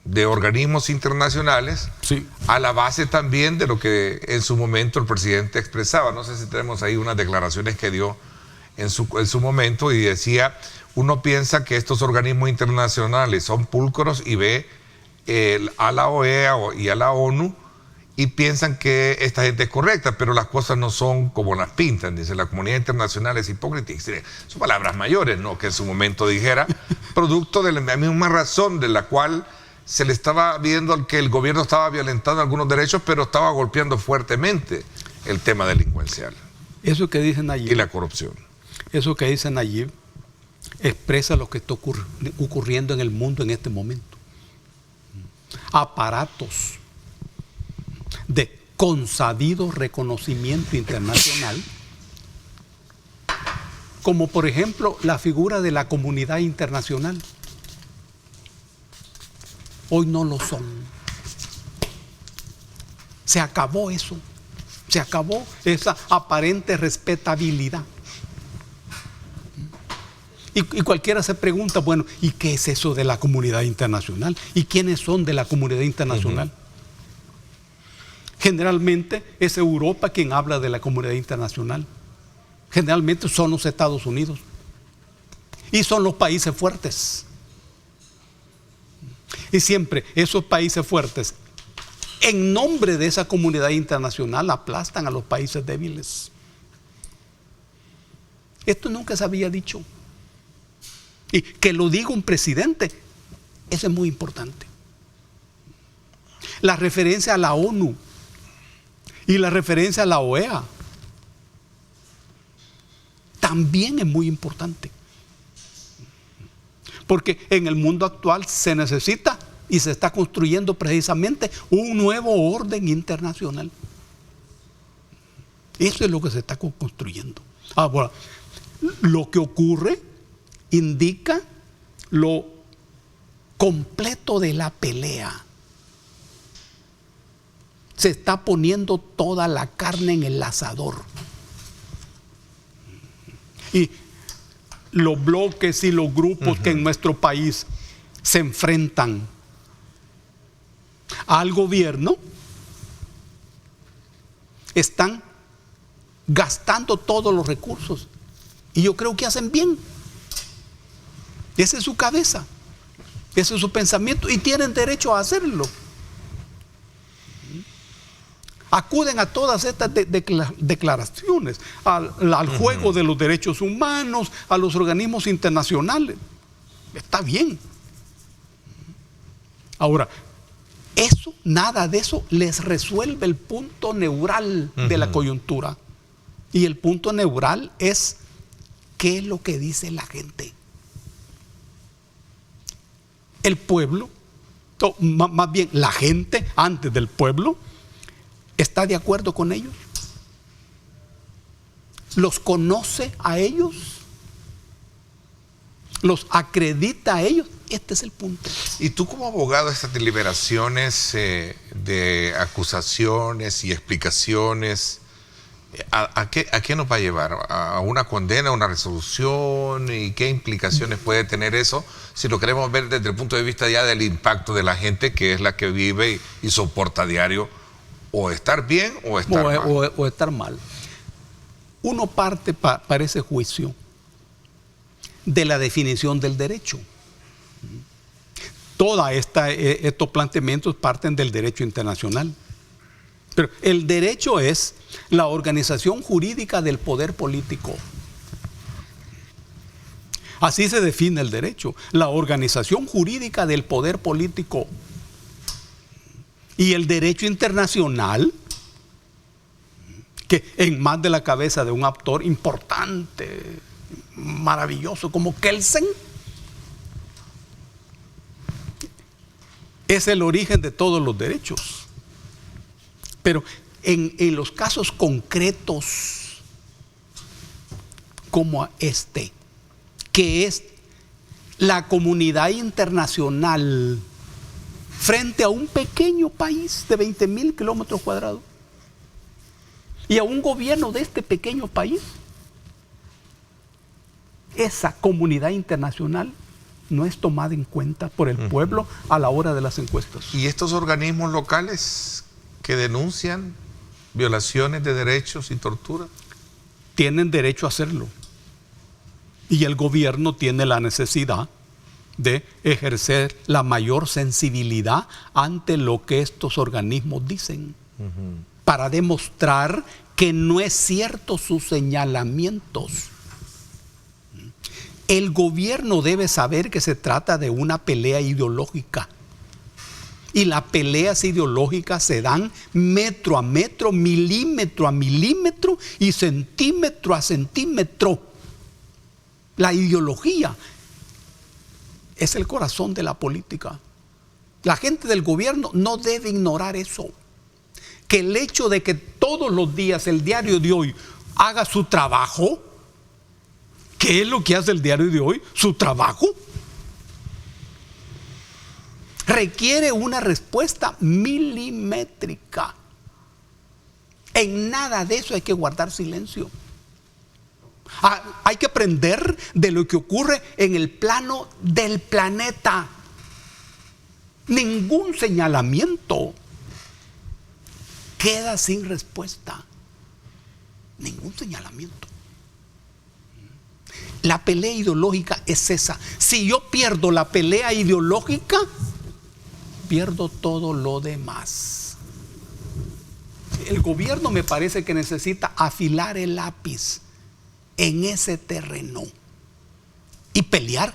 de organismos internacionales, sí, a la base también de lo que en su momento el presidente expresaba. No sé si tenemos ahí unas declaraciones que dio en su momento, y decía, uno piensa que estos organismos internacionales son pulcros y ve a la OEA y a la ONU y piensan que esta gente es correcta, pero las cosas no son como las pintan. Dice, la comunidad internacional es hipócrita. Son palabras mayores, ¿no?, que en su momento dijera, producto de la misma razón de la cual se le estaba viendo que el gobierno estaba violentando algunos derechos, pero estaba golpeando fuertemente el tema delincuencial. Eso que dicen allí. Y la corrupción. Eso que dicen allí expresa lo que está ocurriendo en el mundo en este momento. Aparatos de consabido reconocimiento internacional, como por ejemplo la figura de la comunidad internacional, hoy no lo son. Se acabó eso, se acabó esa aparente respetabilidad. Y cualquiera se pregunta, bueno, ¿y qué es eso de la comunidad internacional? ¿Y quiénes son de la comunidad internacional? Generalmente es Europa quien habla de la comunidad internacional. Generalmente son los Estados Unidos. Y son los países fuertes. Y siempre esos países fuertes, en nombre de esa comunidad internacional, aplastan a los países débiles. Esto nunca se había dicho. Y que lo diga un presidente, eso es muy importante. La referencia a la ONU y la referencia a la OEA también es muy importante. Porque en el mundo actual se necesita y se está construyendo precisamente un nuevo orden internacional. Eso es lo que se está construyendo. Ahora, lo que ocurre indica lo completo de la pelea. Se está poniendo toda la carne en el asador. Y los bloques y los grupos que en nuestro país se enfrentan al gobierno están gastando todos los recursos. Y yo creo que hacen bien. Esa es su cabeza, ese es su pensamiento y tienen derecho a hacerlo. Acuden a todas estas declaraciones, al juego de los derechos humanos, a los organismos internacionales. Está bien. Ahora, eso, nada de eso les resuelve el punto neural de la coyuntura. Y el punto neural es ¿qué es lo que dice la gente? El pueblo, más bien la gente antes del pueblo, ¿está de acuerdo con ellos? ¿Los conoce a ellos? ¿Los acredita a ellos? Este es el punto. Y tú como abogado, estas deliberaciones de acusaciones y explicaciones, ¿a qué nos va a llevar? ¿A una condena, a una resolución? ¿Y qué implicaciones puede tener eso? Si lo queremos ver desde el punto de vista ya del impacto de la gente, que es la que vive y soporta a diario, o estar bien o estar mal. O estar mal. Uno parte para ese juicio de la definición del derecho. Todos estos planteamientos parten del derecho internacional. Pero el derecho es la organización jurídica del poder político. Así se define el derecho, la organización jurídica del poder político. Y el derecho internacional, que en más de la cabeza de un autor importante, maravilloso como Kelsen, es el origen de todos los derechos. Pero en los casos concretos como este, que es la comunidad internacional frente a un pequeño país de 20,000 kilómetros cuadrados y a un gobierno de este pequeño país, esa comunidad internacional no es tomada en cuenta por el pueblo a la hora de las encuestas. ¿Y estos organismos locales que denuncian violaciones de derechos y tortura? Tienen derecho a hacerlo. Y el gobierno tiene la necesidad de ejercer la mayor sensibilidad ante lo que estos organismos dicen, para demostrar que no es cierto sus señalamientos. El gobierno debe saber que se trata de una pelea ideológica. Y las peleas ideológicas se dan metro a metro, milímetro a milímetro y centímetro a centímetro. La ideología es el corazón de la política. La gente del gobierno no debe ignorar eso. Que el hecho de que todos los días el diario de hoy haga su trabajo, ¿qué es lo que hace el diario de hoy? Su trabajo requiere una respuesta milimétrica. En nada de eso hay que guardar silencio. Hay que aprender de lo que ocurre en el plano del planeta. Ningún señalamiento queda sin respuesta. Ningún señalamiento. La pelea ideológica es esa. Si yo pierdo la pelea ideológica, pierdo todo lo demás. El gobierno me parece que necesita afilar el lápiz en ese terreno y pelear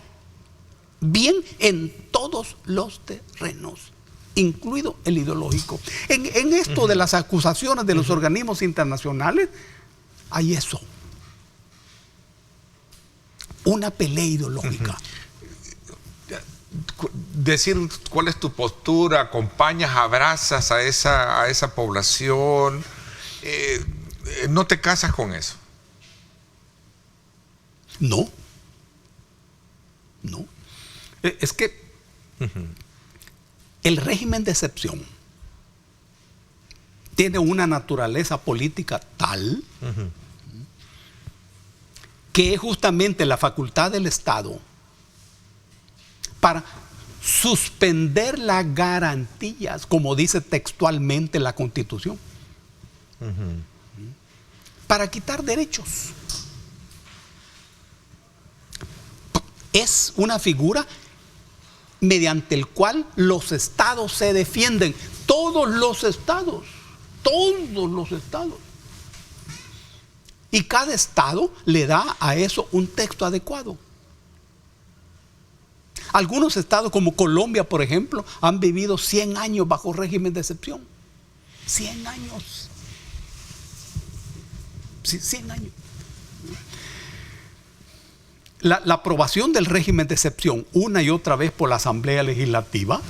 bien en todos los terrenos, incluido el ideológico. En esto de las acusaciones de los organismos internacionales, hay eso. Una pelea ideológica. Decir cuál es tu postura, acompañas, abrazas a esa población, no te casas con eso. No. No. Es que el régimen de excepción tiene una naturaleza política tal que es justamente la facultad del Estado para suspender las garantías, como dice textualmente la Constitución, para quitar derechos. Es una figura mediante el cual los estados se defienden, todos los estados. Y cada estado le da a eso un texto adecuado. Algunos estados como Colombia, por ejemplo, han vivido 100 años bajo régimen de excepción. 100 años. Sí, 100 años. La aprobación del régimen de excepción una y otra vez por la Asamblea Legislativa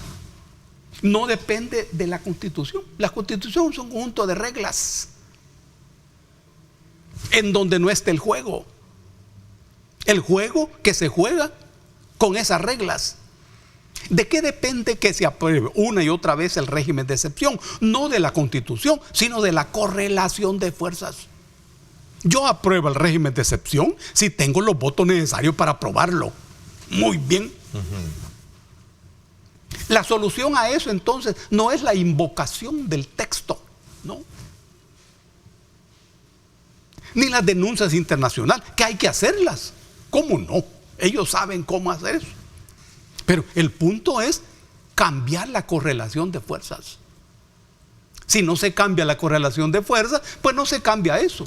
no depende de la Constitución. La Constitución es un conjunto de reglas en donde no está el juego. El juego que se juega con esas reglas. ¿De qué depende que se apruebe una y otra vez el régimen de excepción? No de la Constitución, sino de la correlación de fuerzas. Yo apruebo el régimen de excepción si tengo los votos necesarios para aprobarlo. Muy bien. La solución a eso entonces no es la invocación del texto, no. Ni las denuncias internacionales, que hay que hacerlas. ¿Cómo no? Ellos saben cómo hacer eso. Pero el punto es cambiar la correlación de fuerzas. Si no se cambia la correlación de fuerzas, pues no se cambia eso.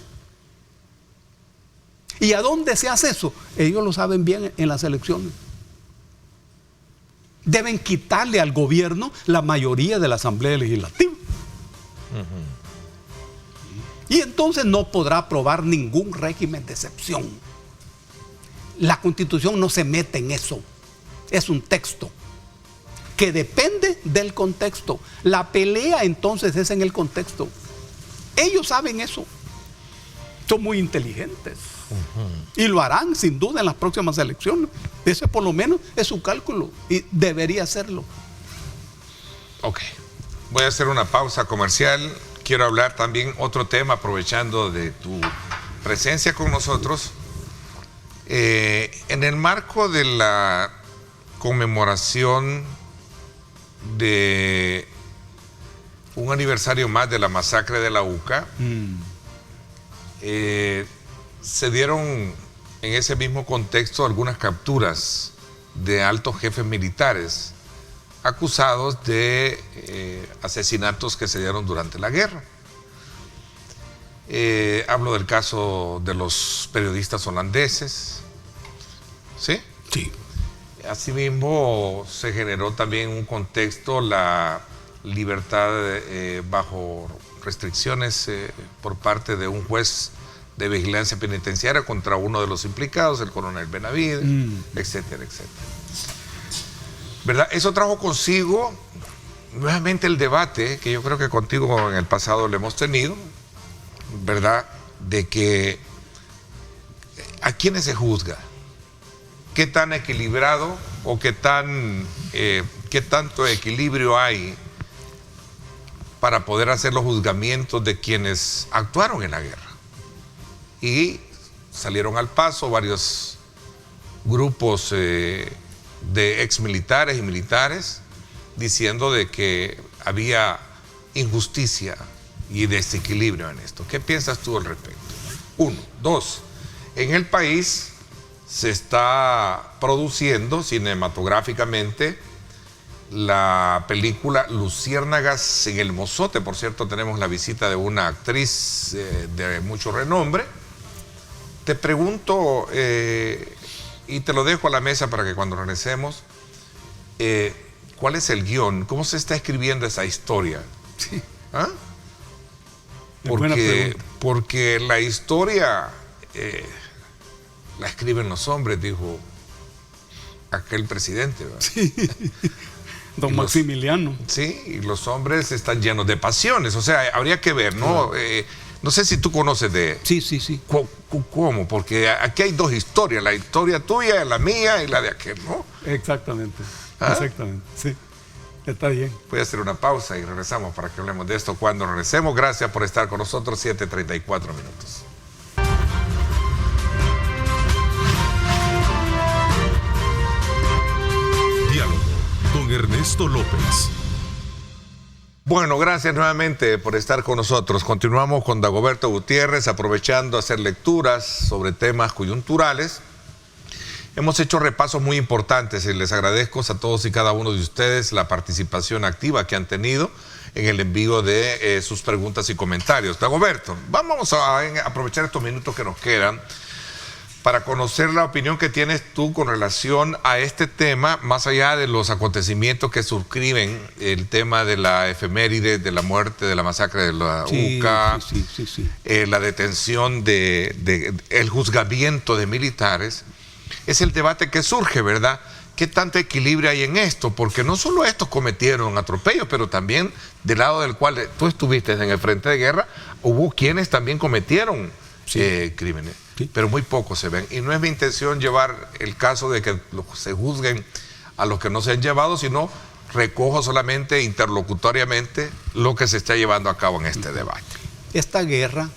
¿Y a dónde se hace eso? Ellos lo saben bien en las elecciones. Deben quitarle al gobierno la mayoría de la Asamblea Legislativa. Y entonces no podrá aprobar ningún régimen de excepción. La Constitución no se mete en eso. Es un texto que depende del contexto. La pelea entonces es en el contexto. Ellos saben eso. Son muy inteligentes. Y lo harán sin duda en las próximas elecciones. Ese por lo menos es su cálculo y debería hacerlo. Ok, voy a hacer una pausa comercial. Quiero hablar también otro tema, aprovechando de tu presencia con nosotros. En el marco de la conmemoración de un aniversario más de la masacre de la UCA, se dieron en ese mismo contexto algunas capturas de altos jefes militares acusados de asesinatos que se dieron durante la guerra. Hablo del caso de los periodistas holandeses. ¿Sí? Sí. Asimismo, se generó también un contexto, la libertad bajo restricciones por parte de un juez de vigilancia penitenciaria contra uno de los implicados, el coronel Benavides, etcétera, etcétera. ¿Verdad? Eso trajo consigo nuevamente el debate que yo creo que contigo en el pasado lo hemos tenido, ¿verdad? De que a quiénes se juzga, qué tan equilibrado o qué tanto equilibrio hay para poder hacer los juzgamientos de quienes actuaron en la guerra. Y salieron al paso varios grupos de exmilitares y militares diciendo de que había injusticia y desequilibrio en esto. ¿Qué piensas tú al respecto? Uno. Dos, en el país se está produciendo cinematográficamente la película Luciérnagas en el Mozote. Por cierto, tenemos la visita de una actriz de mucho renombre. Te pregunto, y te lo dejo a la mesa para que cuando regresemos, ¿cuál es el guión? ¿Cómo se está escribiendo esa historia? Sí. ¿Ah? Buena pregunta. Porque la historia la escriben los hombres, dijo aquel presidente, ¿verdad? Sí. Don Maximiliano. Sí, y los hombres están llenos de pasiones. O sea, habría que ver, ¿no? No sé si tú conoces de... Sí, sí, sí. ¿Cómo? Porque aquí hay dos historias, la historia tuya, la mía y la de aquel, ¿no? Exactamente, ¿Ah? exactamente, sí. Está bien. Voy a hacer una pausa y regresamos para que hablemos de esto cuando regresemos. Gracias por estar con nosotros, 7:34 minutos. Diálogo con Ernesto López. Bueno, gracias nuevamente por estar con nosotros. Continuamos con Dagoberto Gutiérrez, aprovechando a hacer lecturas sobre temas coyunturales. Hemos hecho repasos muy importantes y les agradezco a todos y cada uno de ustedes la participación activa que han tenido en el envío de sus preguntas y comentarios. Dagoberto, vamos a aprovechar estos minutos que nos quedan para conocer la opinión que tienes tú con relación a este tema, más allá de los acontecimientos que suscriben el tema de la efeméride, de la muerte, de la masacre de la UCA, Sí. La detención el juzgamiento de militares. Es el debate que surge, ¿verdad? ¿Qué tanto equilibrio hay en esto? Porque no solo estos cometieron atropellos, pero también del lado del cual tú estuviste en el frente de guerra, hubo quienes también cometieron crímenes. Sí. Pero muy pocos se ven. Y no es mi intención llevar el caso de que se juzguen a los que no se han llevado, sino recojo solamente interlocutoriamente lo que se está llevando a cabo en este debate. Esta guerra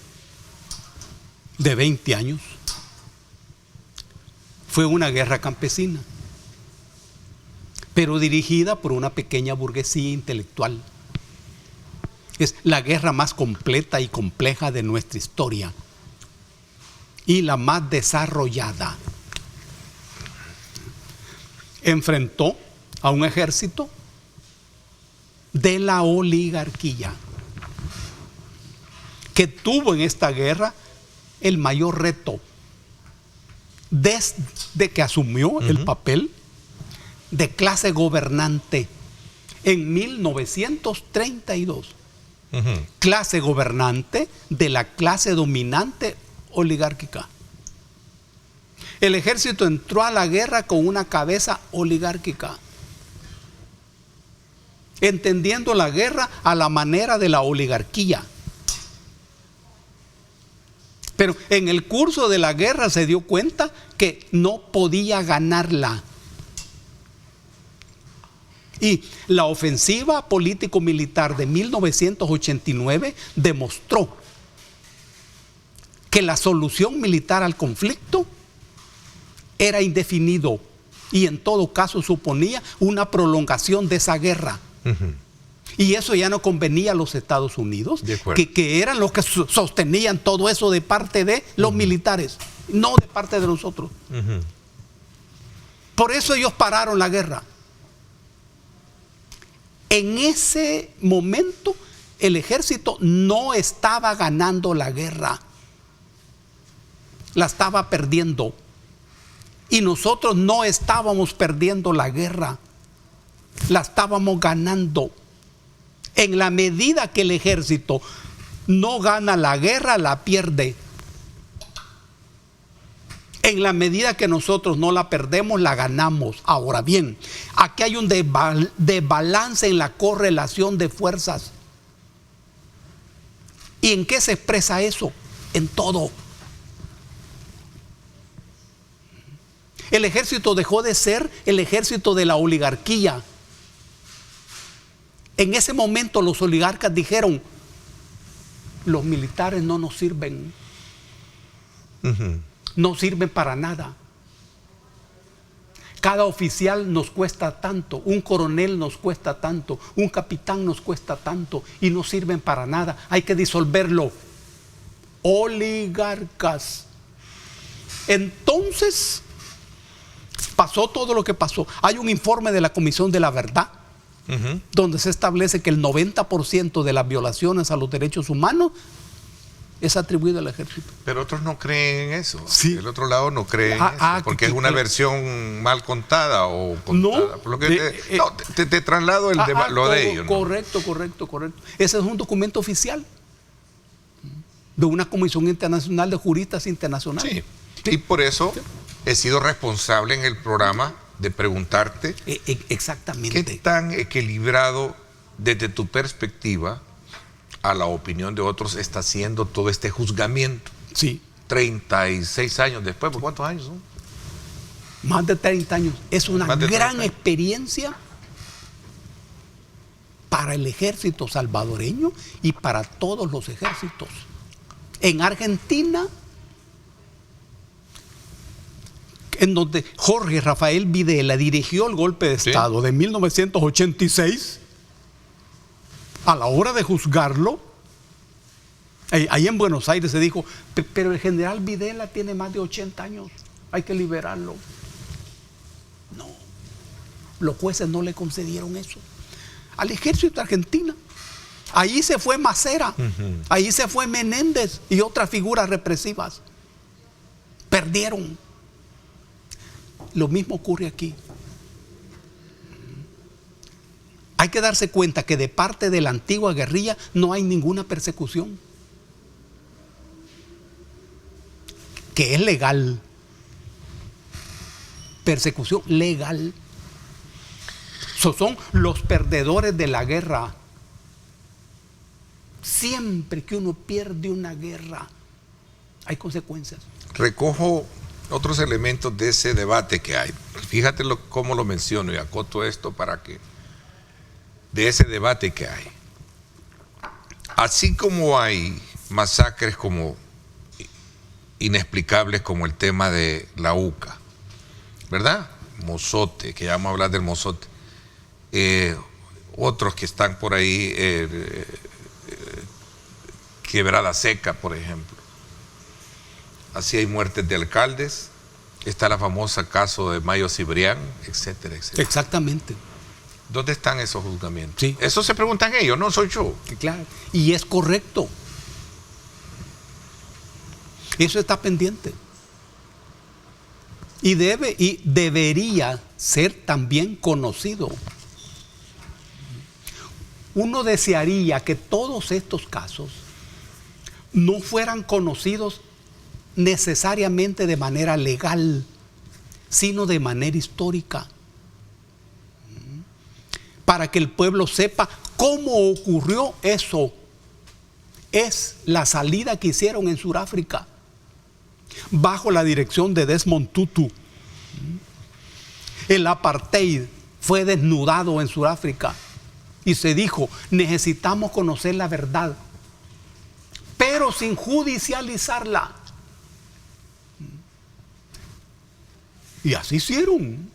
de 20 años fue una guerra campesina, pero dirigida por una pequeña burguesía intelectual. Es la guerra más completa y compleja de nuestra historia y la más desarrollada. Enfrentó a un ejército de la oligarquía que tuvo en esta guerra el mayor reto desde que asumió el papel de clase gobernante en 1932. Clase gobernante de la clase dominante oligárquica. El ejército entró a la guerra con una cabeza oligárquica, entendiendo la guerra a la manera de la oligarquía. Pero en el curso de la guerra se dio cuenta que no podía ganarla. Y la ofensiva político-militar de 1989 demostró que la solución militar al conflicto era indefinido y en todo caso suponía una prolongación de esa guerra. Y eso ya no convenía a los Estados Unidos, que eran los que sostenían todo eso de parte de los militares, no de parte de nosotros. Por eso ellos pararon la guerra. En ese momento el ejército no estaba ganando la guerra, la estaba perdiendo. Y nosotros no estábamos perdiendo la guerra, la estábamos ganando. En la medida que el ejército no gana la guerra, la pierde. En la medida que nosotros no la perdemos, la ganamos. Ahora bien, aquí hay un desbalance en la correlación de fuerzas. ¿Y en qué se expresa eso? En todo. El ejército dejó de ser el ejército de la oligarquía. En ese momento los oligarcas dijeron: los militares no nos sirven. No sirven para nada. Cada oficial nos cuesta tanto, un coronel nos cuesta tanto, un capitán nos cuesta tanto y no sirven para nada. Hay que disolverlo. Oligarcas. Entonces pasó todo lo que pasó. Hay un informe de la Comisión de la Verdad donde se establece que el 90% de las violaciones a los derechos humanos es atribuido al ejército. Pero otros no creen en eso. Sí. El otro lado no cree en eso, porque es una versión mal contada o contada. No, Por lo que te traslado lo de ellos. Correcto. Ese es un documento oficial de una comisión internacional de juristas internacionales. Sí. Y por eso he sido responsable en el programa de preguntarte exactamente qué tan equilibrado desde tu perspectiva a la opinión de otros, está haciendo todo este juzgamiento. Sí. 36 años después, ¿por cuántos años son? Más de 30 años. Es una gran experiencia para el ejército salvadoreño y para todos los ejércitos. En Argentina, en donde Jorge Rafael Videla dirigió el golpe de Estado de 1986, a la hora de juzgarlo, ahí en Buenos Aires se dijo, pero el general Videla tiene más de 80 años, hay que liberarlo. No, los jueces no le concedieron eso al ejército de Argentina. Ahí se fue Macera, ahí se fue Menéndez y otras figuras represivas. Perdieron. Lo mismo ocurre aquí. Hay que darse cuenta que de parte de la antigua guerrilla no hay ninguna persecución, que es legal. Persecución legal. Son los perdedores de la guerra. Siempre que uno pierde una guerra, hay consecuencias. Recojo otros elementos de ese debate que hay. Fíjate cómo lo menciono y acoto esto para que, de ese debate que hay. Así como hay masacres como inexplicables como el tema de la UCA, ¿verdad? Mozote, que ya vamos a hablar del Mozote. Otros que están por ahí, Quebrada Seca, por ejemplo. Así hay muertes de alcaldes, está la famosa caso de Mayo Cibrián, etcétera, etcétera. Exactamente. ¿Dónde están esos juzgamientos? Sí. Eso se preguntan ellos, no soy yo. Claro. Y es correcto. Eso está pendiente. Y debería ser también conocido. Uno desearía que todos estos casos no fueran conocidos necesariamente de manera legal, sino de manera histórica, para que el pueblo sepa cómo ocurrió eso. Es la salida que hicieron en Sudáfrica bajo la dirección de Desmond Tutu. El apartheid fue desnudado en Sudáfrica y se dijo, necesitamos conocer la verdad, pero sin judicializarla. Y así hicieron.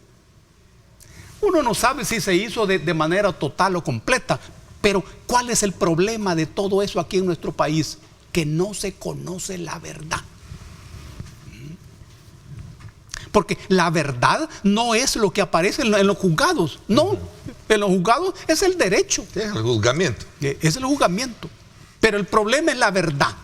Uno no sabe si se hizo de manera total o completa, pero ¿cuál es el problema de todo eso aquí en nuestro país? Que no se conoce la verdad. Porque la verdad no es lo que aparece en los juzgados. No, en los juzgados es el derecho. Es el juzgamiento. Es el juzgamiento. Pero el problema es la verdad.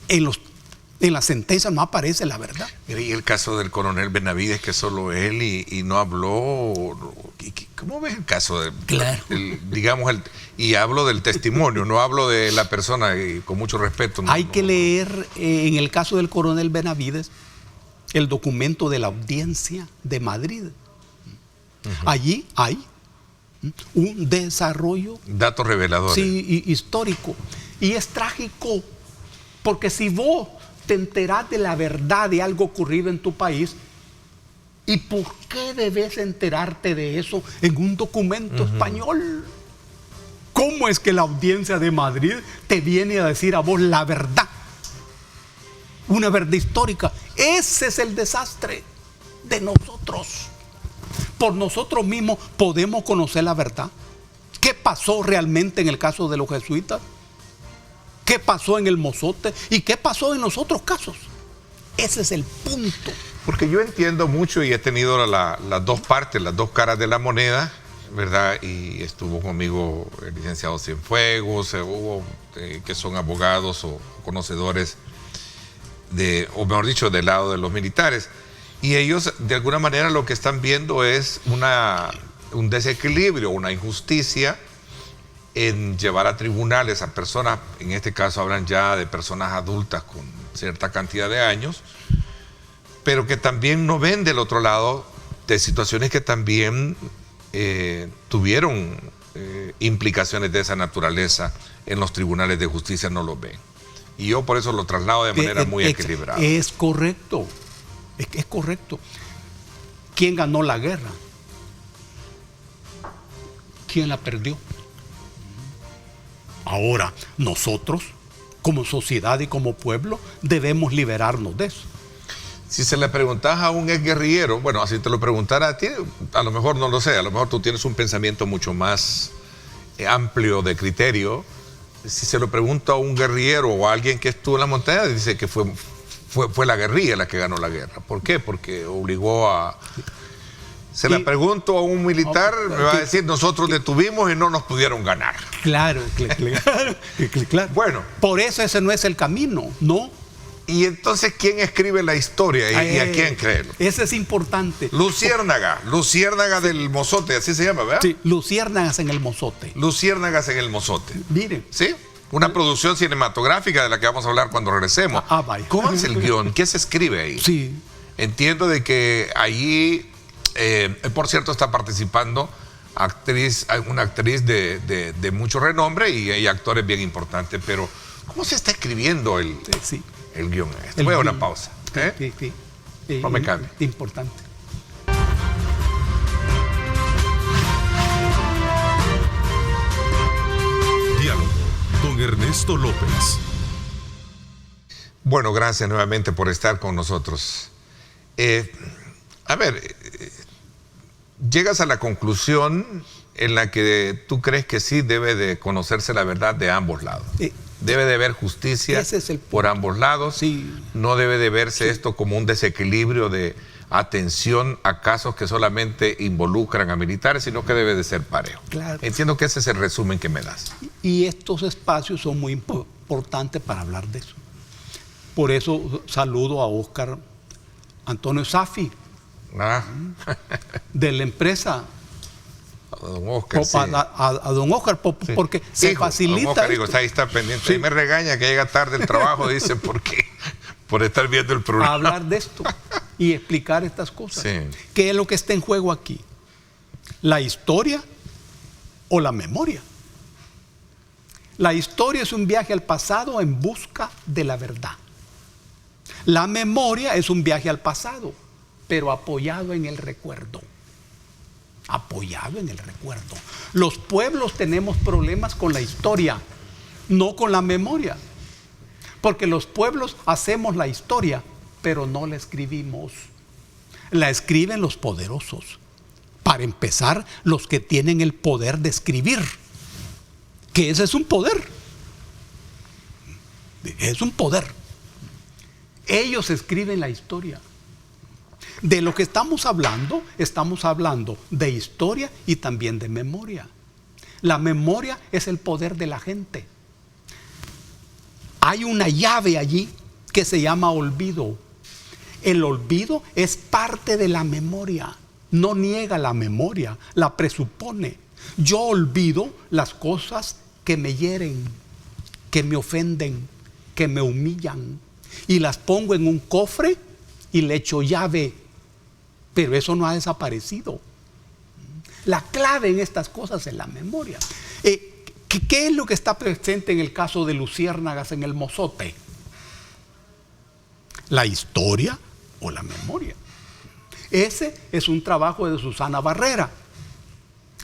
En las sentencias no aparece la verdad. Mira, y el caso del coronel Benavides, que solo él y no habló. ¿Cómo ves el caso? Claro. Y hablo del testimonio, no hablo de la persona, y con mucho respeto. Hay que leer, en el caso del coronel Benavides, el documento de la audiencia de Madrid. Allí hay un desarrollo. Datos reveladores. Sí, histórico. Y es trágico, porque si vos te enterás de la verdad de algo ocurrido en tu país, ¿y por qué debes enterarte de eso en un documento español? ¿Cómo es que la audiencia de Madrid te viene a decir a vos la verdad? Una verdad histórica. Ese es el desastre de nosotros. Por nosotros mismos podemos conocer la verdad. ¿Qué pasó realmente en el caso de los jesuitas? ¿Qué pasó en el Mozote? ¿Y qué pasó en los otros casos? Ese es el punto. Porque yo entiendo mucho y he tenido las dos partes, las dos caras de la moneda, ¿verdad? Y estuvo conmigo el licenciado Cienfuegos, hubo que son abogados o conocedores o mejor dicho, del lado de los militares. Y ellos, de alguna manera, lo que están viendo es un desequilibrio, una injusticia en llevar a tribunales a personas, en este caso hablan ya de personas adultas con cierta cantidad de años, pero que también no ven del otro lado de situaciones que también tuvieron implicaciones de esa naturaleza en los tribunales de justicia no lo ven. Y yo por eso lo traslado de manera muy equilibrada. Es correcto, es correcto. ¿Quién ganó la guerra? ¿Quién la perdió? Ahora, nosotros, como sociedad y como pueblo, debemos liberarnos de eso. Si se le preguntas a un exguerrillero, bueno, si te lo preguntara a ti, a lo mejor no lo sé, a lo mejor tú tienes un pensamiento mucho más amplio de criterio. Si se lo pregunta a un guerrillero o a alguien que estuvo en la montaña, dice que fue la guerrilla la que ganó la guerra. ¿Por qué? Porque obligó a... Se le pregunto a un militar, me va a decir, nosotros detuvimos y no nos pudieron ganar. Claro. Bueno. Por eso ese no es el camino, ¿no? Y entonces, ¿quién escribe la historia y a quién creerlo? Eso es importante. Luciérnaga del Mozote, así se llama, ¿verdad? Sí, Luciérnagas en el Mozote. Luciérnagas en el Mozote. Miren. ¿Sí? Una producción cinematográfica de la que vamos a hablar cuando regresemos. Vaya. ¿Cómo es el guión? ¿Qué se escribe ahí? Sí. Entiendo de que allí, por cierto, está participando una actriz de mucho renombre y hay actores bien importantes, pero ¿cómo se está escribiendo el guión? Voy a una pausa. Sí. No me cambie. Importante. Diálogo con Ernesto López. Bueno, gracias nuevamente por estar con nosotros. Llegas a la conclusión en la que tú crees que sí debe de conocerse la verdad de ambos lados. Debe de haber justicia por ambos lados. Sí. No debe de verse esto como un desequilibrio de atención a casos que solamente involucran a militares, sino que debe de ser parejo. Claro. Entiendo que ese es el resumen que me das. Y estos espacios son muy importantes para hablar de eso. Por eso saludo a Óscar Antonio Safi, de la empresa. A don Óscar, a don Óscar, porque se facilita. Don Óscar, digo, ahí está pendiente. Sí. Ahí me regaña que llega tarde el trabajo, dice, ¿por qué? Por estar viendo el programa. A hablar de esto y explicar estas cosas. Sí. ¿Qué es lo que está en juego aquí? ¿La historia o la memoria? La historia es un viaje al pasado en busca de la verdad. La memoria es un viaje al pasado, pero apoyado en el recuerdo. Apoyado en el recuerdo. Los pueblos tenemos problemas con la historia, no con la memoria. Porque los pueblos hacemos la historia, pero no la escribimos. La escriben los poderosos. Para empezar, los que tienen el poder de escribir. Que ese es un poder. Es un poder. Ellos escriben la historia. De lo que estamos hablando de historia y también de memoria. La memoria es el poder de la gente. Hay una llave allí que se llama olvido. El olvido es parte de la memoria. No niega la memoria, la presupone. Yo olvido las cosas que me hieren, que me ofenden, que me humillan. Y las pongo en un cofre y le echo llave. Pero eso no ha desaparecido. La clave en estas cosas es la memoria. ¿Qué es lo que está presente en el caso de Luciérnagas en el Mozote? ¿La historia o la memoria? Ese es un trabajo de Susana Barrera.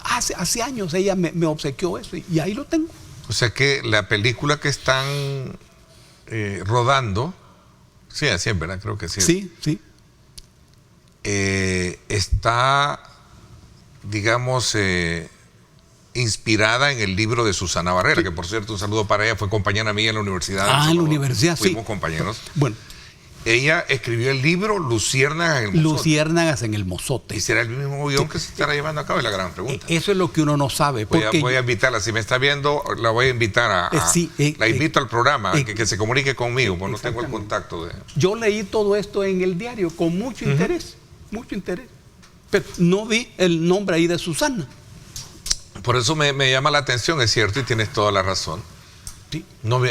Hace años ella me obsequió eso y ahí lo tengo. O sea que la película que están rodando, sí, así es, ¿verdad? Creo que sí. Sí. Está, digamos, inspirada en el libro de Susana Barrera, que por cierto, un saludo para ella, fue compañera mía en la universidad. En la universidad, fuimos compañeros. Bueno. Ella escribió el libro Luciérnagas en el Mozote. Luciérnagas en el Mozote. ¿Y será el mismo guión que se estará llevando a cabo? Es la gran pregunta. Eso es lo que uno no sabe. Voy a invitarla, si me está viendo, la voy a invitar la invito al programa, que se comunique conmigo, porque no tengo el contacto de... Yo leí todo esto en el diario con mucho interés, pero no vi el nombre ahí de Susana. Por eso me llama la atención, es cierto, y tienes toda la razón. Sí. No,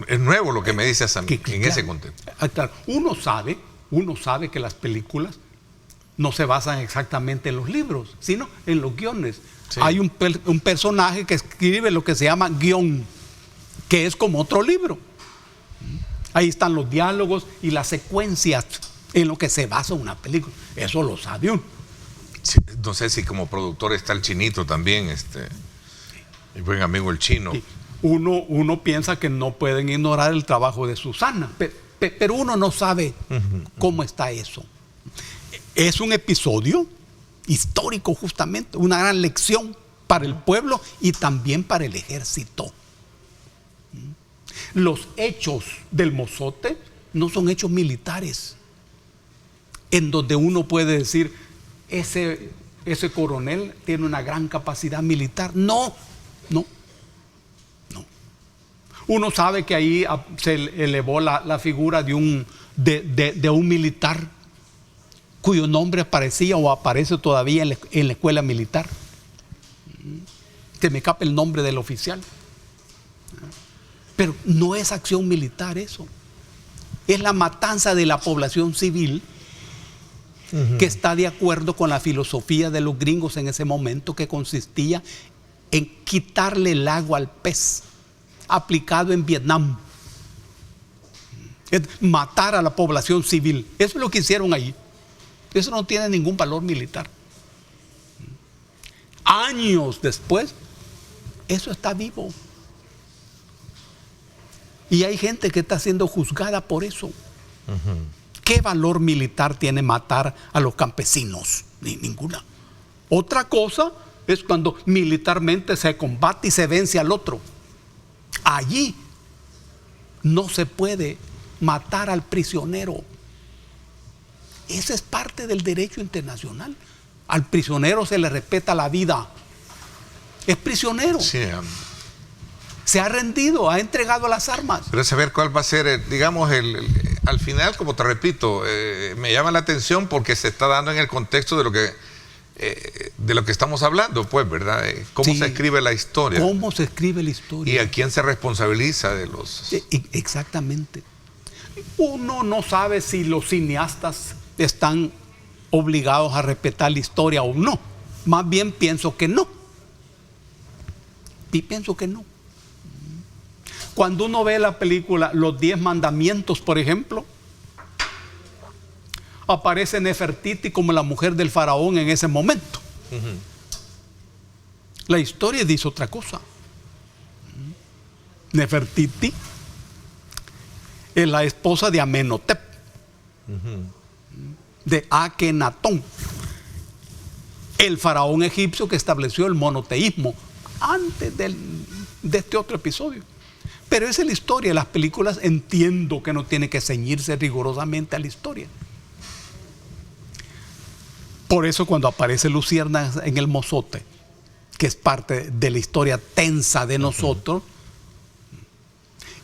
es nuevo lo que me dices a mí, en ese contexto. Claro. Uno sabe que las películas no se basan exactamente en los libros, sino en los guiones. Sí. Hay un personaje que escribe lo que se llama guión, que es como otro libro. Ahí están los diálogos y las secuencias en lo que se basa una película. Eso lo sabe uno. Sí, no sé si como productor está el Chinito también, mi buen amigo el Chino. Sí. Uno piensa que no pueden ignorar el trabajo de Susana, pero uno no sabe cómo está eso. Es un episodio histórico justamente, una gran lección para el pueblo y también para el ejército. Los hechos del Mozote no son hechos militares, en donde uno puede decir, ese coronel tiene una gran capacidad militar. No. Uno sabe que ahí se elevó la figura de un militar cuyo nombre aparecía o aparece todavía en la escuela militar. Que me escapa el nombre del oficial. Pero no es acción militar eso. Es la matanza de la población civil que está de acuerdo con la filosofía de los gringos en ese momento, que consistía en quitarle el agua al pez, aplicado en Vietnam. Es matar a la población civil. Eso es lo que hicieron allí. Eso no tiene ningún valor militar. Años después, eso está vivo. Y hay gente que está siendo juzgada por eso. ¿Qué valor militar tiene matar a los campesinos? Ninguna. Otra cosa es cuando militarmente se combate y se vence al otro. Allí no se puede matar al prisionero. Esa es parte del derecho internacional. Al prisionero se le respeta la vida. Es prisionero. Sí, se ha rendido, ha entregado las armas. Pero saber cuál va a ser, digamos, al final, como te repito, me llama la atención porque se está dando en el contexto de lo que estamos hablando, pues, ¿verdad? ¿Cómo se escribe la historia? ¿Cómo se escribe la historia? ¿Y a quién se responsabiliza de los...? Exactamente. Uno no sabe si los cineastas están obligados a respetar la historia o no. Más bien pienso que no. Y pienso que no. Cuando uno ve la película Los 10 Mandamientos, por ejemplo, aparece Nefertiti como la mujer del faraón en ese momento. La historia dice otra cosa. Nefertiti es la esposa de Amenhotep, de Akenatón, el faraón egipcio que estableció el monoteísmo antes de este otro episodio. Pero esa es la historia. Las películas entiendo que no tiene que ceñirse rigurosamente a la historia. Por eso cuando aparece Luciérnagas en el Mozote, que es parte de la historia tensa de nosotros,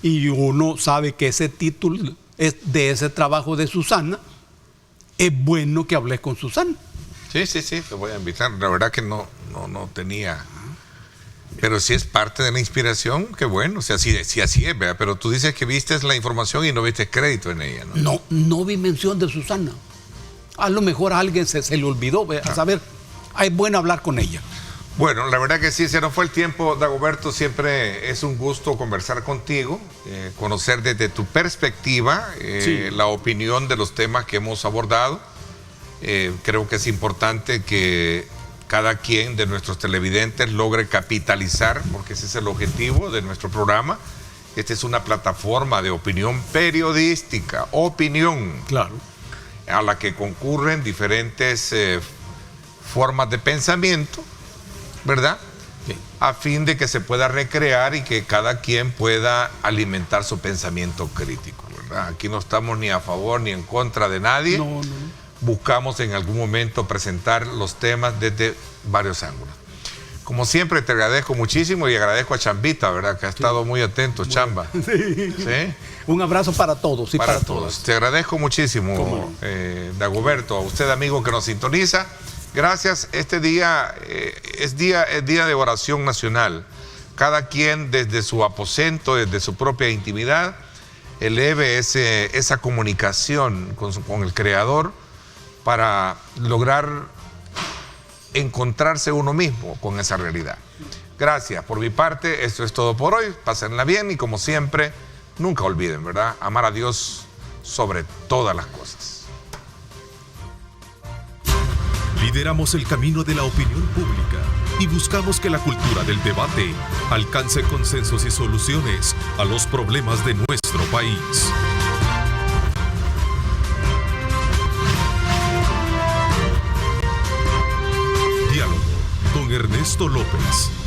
y uno sabe que ese título es de ese trabajo de Susana, es bueno que hables con Susana. Sí, te voy a invitar. La verdad que no tenía... Pero si es parte de la inspiración, qué bueno, si así es, ¿verdad? Pero tú dices que viste la información y no viste crédito en ella, ¿no? No vi mención de Susana. A lo mejor a alguien se le olvidó, a saber, es bueno hablar con ella. Bueno, la verdad que sí, se nos fue el tiempo, Dagoberto. Siempre es un gusto conversar contigo, conocer desde tu perspectiva la opinión de los temas que hemos abordado. Creo que es importante que cada quien de nuestros televidentes logre capitalizar, porque ese es el objetivo de nuestro programa. Esta es una plataforma de opinión periodística, claro, a la que concurren diferentes formas de pensamiento, ¿verdad? Sí. A fin de que se pueda recrear y que cada quien pueda alimentar su pensamiento crítico, ¿verdad? Aquí no estamos ni a favor ni en contra de nadie. No. Buscamos en algún momento presentar los temas desde varios ángulos. Como siempre, te agradezco muchísimo y agradezco a Chambita, ¿verdad? Que ha estado muy atento, Chamba. Sí. ¿Sí? Un abrazo para todos y para todos. todas. Te agradezco muchísimo, Dagoberto, a usted, amigo que nos sintoniza. Gracias. Este día es día de oración nacional. Cada quien desde su aposento, desde su propia intimidad, eleve esa comunicación con el Creador, para lograr encontrarse uno mismo con esa realidad. Gracias. Por mi parte, esto es todo por hoy. Pásenla bien y como siempre, nunca olviden, ¿verdad? Amar a Dios sobre todas las cosas. Lideramos el camino de la opinión pública y buscamos que la cultura del debate alcance consensos y soluciones a los problemas de nuestro país. Diálogo con Ernesto López.